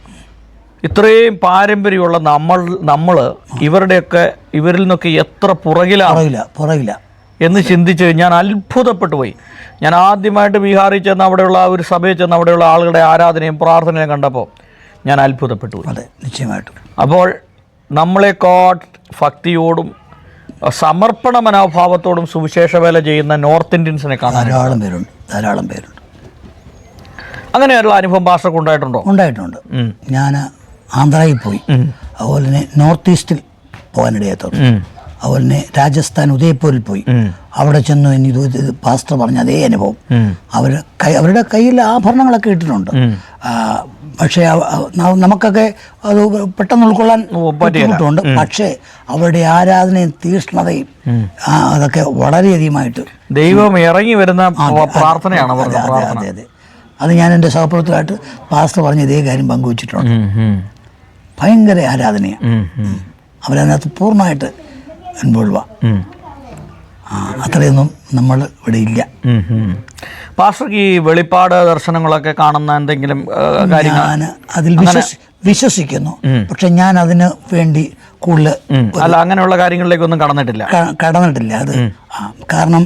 B: ഇത്രയും പാരമ്പര്യമുള്ള നമ്മൾ ഇവരിൽ നിന്നൊക്കെ എത്ര പുറകില എന്ന് ചിന്തിച്ച് ഞാൻ അത്ഭുതപ്പെട്ടു പോയി. ഞാൻ ആദ്യമായിട്ട് ബീഹാറിൽ ചെന്ന് അവിടെയുള്ള ഒരു സഭയിൽ ചെന്ന് അവിടെയുള്ള ആളുകളുടെ ആരാധനയും പ്രാർത്ഥനയും കണ്ടപ്പോൾ ഞാൻ അത്ഭുതപ്പെട്ടു പോയി.
A: അതെ, നിശ്ചയമായിട്ടും.
B: അപ്പോൾ നമ്മളെക്കാൾ ഭക്തിയോടും സമർപ്പണ മനോഭാവത്തോടും സുവിശേഷ വേല ചെയ്യുന്ന നോർത്ത് ഇന്ത്യൻസിനെ കാണാൻ
A: ധാരാളം പേരുണ്ട്.
B: അങ്ങനെയുള്ള അനുഭവം പാസ്റ്റർക്ക് ഉണ്ടായിട്ടുണ്ടോ?
A: ഉണ്ടായിട്ടുണ്ട്. ഞാൻ ആന്ധ്രയിൽ പോയി, അതുപോലെ തന്നെ നോർത്ത് ഈസ്റ്റിൽ പോകാനിടയാത്തത്, അതുപോലെ തന്നെ രാജസ്ഥാൻ ഉദയ്പൂരിൽ പോയി. അവിടെ ചെന്ന് ഇനി ഇത് പാസ്റ്റർ പറഞ്ഞ അതേ അനുഭവം. അവരുടെ കയ്യിൽ ആഭരണങ്ങളൊക്കെ ഇട്ടിട്ടുണ്ട്. പക്ഷേ നമുക്കൊക്കെ അത് പെട്ടെന്ന് ഉൾക്കൊള്ളാൻ ബുദ്ധിമുട്ടുണ്ട്. പക്ഷേ അവരുടെ ആരാധനയും തീഷ്ണതയും അതൊക്കെ വളരെയധികമായിട്ട്
B: ദൈവം ഇറങ്ങി വരുന്ന പ്രാർത്ഥനയാണ്.
A: അതെ, അത് ഞാൻ എൻ്റെ സഹപ്രവർത്തകരായിട്ട് പാസ്റ്റർ പറഞ്ഞ ഇതേ കാര്യം പങ്കുവച്ചിട്ടുണ്ട്. ഭയങ്കര ആരാധനയാണ്. അവരതിനകത്ത് പൂർണ്ണമായിട്ട് ഇൻവോൾവാണ്. അത്രയൊന്നും നമ്മൾ ഇവിടെ ഇല്ല.
B: പാസ്റ്റർക്ക് ഈ വെളിപ്പാട് ദർശനങ്ങളൊക്കെ കാണുന്ന എന്തെങ്കിലും കാര്യങ്ങൾ?
A: ഞാൻ അതിൽ വിശ്വസിക്കുന്നു. പക്ഷെ ഞാൻ അതിന് വേണ്ടി കൂടുതൽ
B: അങ്ങനെയുള്ള കാര്യങ്ങളിലേക്കൊന്നും കടന്നിട്ടില്ല.
A: അത് കാരണം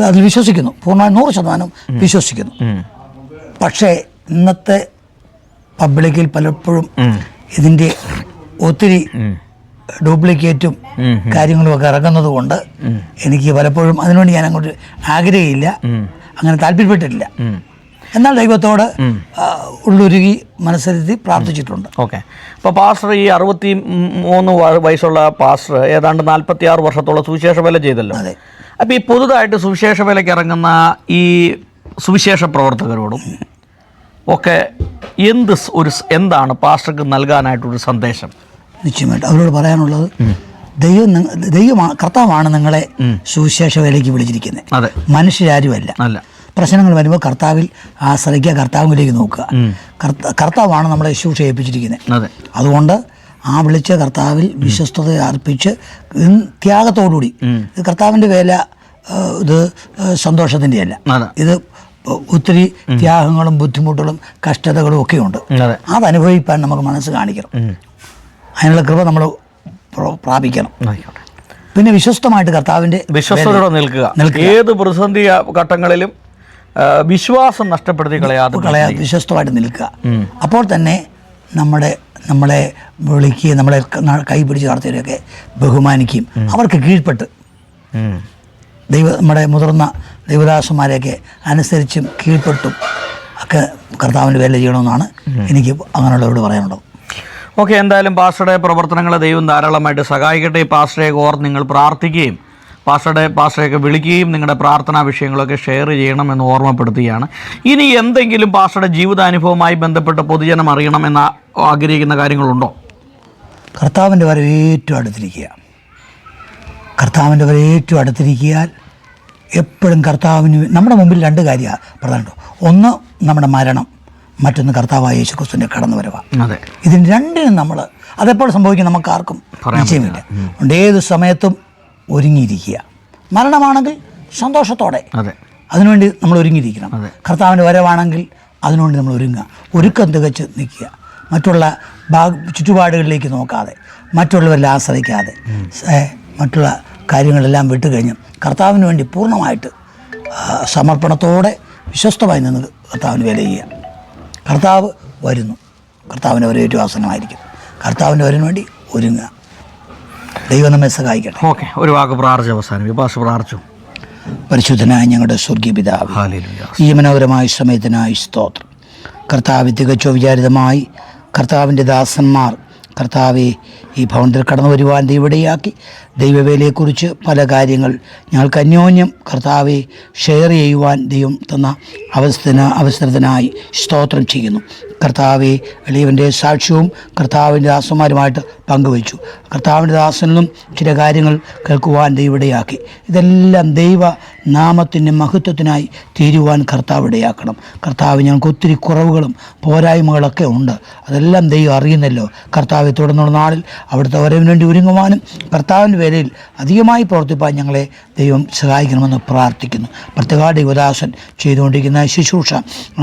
A: അതിൽ വിശ്വസിക്കുന്നു, പൂർണ്ണമായി 100% വിശ്വസിക്കുന്നു. പക്ഷേ ഇന്നത്തെ പബ്ലിക്കിൽ പലപ്പോഴും ഇതിൻ്റെ ഒത്തിരി ഡ്യൂപ്ലിക്കേറ്റും കാര്യങ്ങളും ഒക്കെ ഇറങ്ങുന്നത് കൊണ്ട് എനിക്ക് പലപ്പോഴും അതിനുവേണ്ടി ഞാൻ അങ്ങോട്ട് ആഗ്രഹമില്ല, അങ്ങനെ താല്പര്യപ്പെട്ടിട്ടില്ല. എന്നാൽ ദൈവത്തോട് ഉള്ളുരുകി മനസ്സിരുത്തി പ്രാർത്ഥിച്ചിട്ടുണ്ട്.
B: ഓക്കെ. അപ്പോൾ പാസ്റ്റർ ഈ 63 വയസ്സുള്ള പാസ്റ്റർ ഏതാണ്ട് 46 വർഷത്തോളം സുവിശേഷ വേല ചെയ്തല്ലോ.
A: അതെ.
B: അപ്പോൾ ഈ പുതുതായിട്ട് സുവിശേഷ വേലയ്ക്ക് ഇറങ്ങുന്ന ഈ സുവിശേഷ പ്രവർത്തകരോടും ഒക്കെ എന്താണ് പാസ്റ്റർക്ക് നൽകാനായിട്ടൊരു സന്ദേശം?
A: നിശ്ചയമായിട്ട് അവരോട് പറയാനുള്ളത്, കർത്താവാണ് നിങ്ങളെ സുവിശേഷ വേലയ്ക്ക് വിളിച്ചിരിക്കുന്നത്, മനുഷ്യരാരുമല്ല. പ്രശ്നങ്ങൾ വരുമ്പോൾ കർത്താവിൽ ആശ്രയിക്കുക, കർത്താവിലേക്ക് നോക്കുക. കർത്താവാണ് നമ്മളെ ശുശ്രൂഷ ഏൽപ്പിച്ചിരിക്കുന്നത്. അതുകൊണ്ട് ആ വിളിച്ച കർത്താവിൽ വിശ്വസ്തത അർപ്പിച്ച് ത്യാഗത്തോടുകൂടി, ഇത് കർത്താവിൻ്റെ വേല ഇത് സന്തോഷത്തിൻ്റെ അല്ല, ഇത് ഒത്തിരി ത്യാഗങ്ങളും ബുദ്ധിമുട്ടുകളും കഷ്ടതകളും ഒക്കെ ഉണ്ട്. അതനുഭവിക്കാൻ നമുക്ക് മനസ്സ് കാണിക്കണം. അതിനുള്ള കൃപ നമ്മൾ പ്രാപിക്കണം. പിന്നെ വിശ്വസ്തമായിട്ട് കർത്താവിൻ്റെ
B: വിശ്വസ്തയോടെ നിൽക്കുക. ഏത് പ്രതിസന്ധി ഘട്ടങ്ങളിലും വിശ്വാസം നഷ്ടപ്പെടുത്തി കളയാതെ
A: വിശ്വസ്തമായിട്ട് നിൽക്കുക. അപ്പോൾ തന്നെ നമ്മളെ വിളിക്കുകയും നമ്മളെ കൈ പിടിച്ച് നടത്തിയവരെയൊക്കെ ബഹുമാനിക്കുകയും അവർക്ക് കീഴ്പ്പെട്ട് നമ്മുടെ മുതിർന്ന ദൈവദാസന്മാരെയൊക്കെ അനുസരിച്ചും കീഴ്പ്പെട്ടും ഒക്കെ കർത്താവിൻ്റെ വേല ചെയ്യണമെന്നാണ് എനിക്ക് അങ്ങനെയുള്ളവരോട് പറയാനുള്ളത്.
B: ഓക്കെ. എന്തായാലും പാസ്റ്ററുടെ പ്രവർത്തനങ്ങളെ ദൈവം ധാരാളമായിട്ട് സഹായിക്കട്ടെ. പാസ്റ്ററെ ഓർത്ത് നിങ്ങൾ പ്രാർത്ഥിക്കുകയും പാസ്റ്ററെയൊക്കെ വിളിക്കുകയും നിങ്ങളുടെ പ്രാർത്ഥനാ വിഷയങ്ങളൊക്കെ ഷെയർ ചെയ്യണമെന്ന് ഓർമ്മപ്പെടുത്തുകയാണ്. ഇനി എന്തെങ്കിലും പാസ്റ്ററുടെ ജീവിതാനുഭവവുമായി ബന്ധപ്പെട്ട് പൊതുജനം അറിയണമെന്ന് ആഗ്രഹിക്കുന്ന കാര്യങ്ങളുണ്ടോ?
A: കർത്താവിൻ്റെ വരവ് ഏറ്റവും അടുത്തിരിക്കുക. കർത്താവിൻ്റെ വരെ ഏറ്റവും അടുത്തിരിക്കിയാൽ എപ്പോഴും കർത്താവിന് നമ്മുടെ മുമ്പിൽ 2 കാര്യമാണ് പ്രധാനപ്പെട്ട. ഒന്ന് നമ്മുടെ മരണം, മറ്റൊന്ന് കർത്താവായ യേശുക്രിസ്തുവിൻ്റെ കടന്നുവരവാണ്. ഇതിന് രണ്ടിനും നമ്മൾ അതെപ്പോൾ സംഭവിക്കും നമുക്ക് ആർക്കും നിശ്ചയമില്ല. അതുകൊണ്ട് ഏത് സമയത്തും ഒരുങ്ങിയിരിക്കുക. മരണമാണെങ്കിൽ സന്തോഷത്തോടെ അതിനുവേണ്ടി നമ്മൾ ഒരുങ്ങിയിരിക്കണം. കർത്താവിൻ്റെ വരവാണെങ്കിൽ അതിനുവേണ്ടി നമ്മൾ ഒരുക്കം തികച്ച് നിൽക്കുക. മറ്റുള്ള ചുറ്റുപാടുകളിലേക്ക് നോക്കാതെ, മറ്റുള്ളവരിൽ ആശ്രയിക്കാതെ, മറ്റുള്ള കാര്യങ്ങളെല്ലാം വിട്ടുകഴിഞ്ഞ് കർത്താവിന് വേണ്ടി പൂർണ്ണമായിട്ട് സമർപ്പണത്തോടെ വിശ്വസ്തമായി നിന്ന് കർത്താവിന് വേല ചെയ്യുക. കർത്താവ് വരുന്നു, കർത്താവിൻ്റെ ഒരു ഏറ്റവും ആസന്നമായിരിക്കും. കർത്താവിൻ്റെ വരവിന് വേണ്ടി ഒരുങ്ങുക. ദൈവം നമ്മെ സഹായിക്കട്ടെ.
B: ഓക്കെ. ഒരു വാക്ക് പ്രാർത്ഥിച്ച് അവസാനിപ്പിച്ചു.
A: പരിശുദ്ധനായ ഞങ്ങളുടെ സ്വർഗീയ പിതാവേ, ഈ മനോഹരമായ സമയത്തിനായി സ്തോത്രം. കർത്താവ് തികച്ചോ വിചാരിതമായി കർത്താവിൻ്റെ ദാസന്മാർ കർത്താവെ ഈ ഭവനത്തിൽ കടന്നു വരുവാൻ ദൈവടയാക്കി ദൈവവേലയെക്കുറിച്ച് പല കാര്യങ്ങൾ ഞങ്ങൾക്ക് അന്യോന്യം കർത്താവെ ഷെയർ ചെയ്യുവാൻ ദൈവം തന്ന അവസരത്തിനായി സ്തോത്രം ചെയ്യുന്നു. കർത്താവെ എളിയവൻ്റെ സാക്ഷ്യവും കർത്താവിൻ്റെ ദാസന്മാരുമായിട്ട് പങ്കുവച്ചു. കർത്താവിൻ്റെ ദാസനിലും ചില കാര്യങ്ങൾ കേൾക്കുവാൻ ദൈവടയാക്കി. ഇതെല്ലാം ദൈവ നാമത്തിൻ്റെ മഹത്വത്തിനായി തീരുവാൻ കർത്താവ് ഇടയാക്കണം. കർത്താവ് ഞങ്ങൾക്ക് ഒത്തിരി കുറവുകളും പോരായ്മകളൊക്കെ ഉണ്ട്, അതെല്ലാം ദൈവം അറിയുന്നല്ലോ. കർത്താവ് തുടർന്നുള്ള നാളിൽ അവിടുത്തെ വരവിന് വേണ്ടി ഒരുങ്ങുവാനും കർത്താവിൻ്റെ വേലയിൽ അധികമായി പ്രവർത്തിപ്പാൻ ഞങ്ങളെ ദൈവം സഹായിക്കണമെന്ന് പ്രാർത്ഥിക്കുന്നു. പ്രത്യേക ദൈവദാസൻ ചെയ്തുകൊണ്ടിരിക്കുന്ന ശുശ്രൂഷ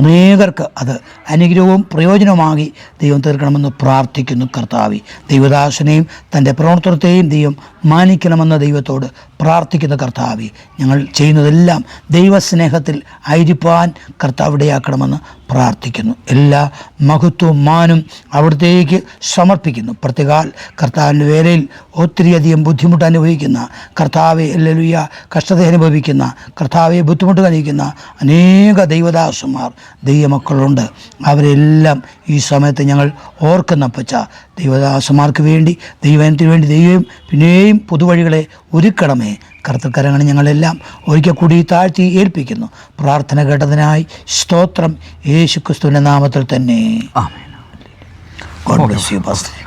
A: അനേകർക്ക് അത് അനുഗ്രഹവും പ്രയോജനവുമാക്കി ദൈവം തീർക്കണമെന്ന് പ്രാർത്ഥിക്കുന്നു. കർത്താവെ ദൈവദാസനെയും തൻ്റെ പ്രവർത്തനത്തെയും ദൈവം മാനിക്കണമെന്ന് ദൈവത്തോട് പ്രാർത്ഥിക്കുന്ന കർത്താവെ, ഞങ്ങൾ ചെയ്യുന്നതെല്ലാം ദൈവസ്നേഹത്തിൽ ആയിരിക്കാൻ കർത്താവ് ഇടയാക്കണമെന്ന് പ്രാർത്ഥിക്കുന്നു. എല്ലാ മഹത്വവും മാനും അവിടത്തേക്ക് സമർപ്പിക്കുന്നു. പ്രത്യേകാൽ കർത്താവിൻ്റെ വേലയിൽ ഒത്തിരിയധികം ബുദ്ധിമുട്ട് അനുഭവിക്കുന്ന കർത്താവെ, ഹല്ലേലൂയ, കഷ്ടത അനുഭവിക്കുന്ന കർത്താവെ, ബുദ്ധിമുട്ട് അനുഭവിക്കുന്ന അനേക ദൈവദാസന്മാർ, ദൈവമക്കളുണ്ട്. അവരെല്ലാം ഈ സമയത്ത് ഞങ്ങൾ ഓർക്കുന്ന പച്ച ദൈവദാസന്മാർക്ക് വേണ്ടി, ദൈവത്തിന് വേണ്ടി ദൈവം പിന്നെയും പുതുവഴികളെ ഒരുക്കണമേ. കർത്തക്കരങ്ങൾ ഞങ്ങളെല്ലാം ഒരിക്കൽ കൂടി താഴ്ത്തി ഏൽപ്പിക്കുന്നു. പ്രാർത്ഥന കേട്ടതിനായി സ്തോത്രം. യേശുക്രിസ്തുവിൻ്റെ നാമത്തിൽ തന്നെ.
B: ആമേൻ.
A: God bless you pastor.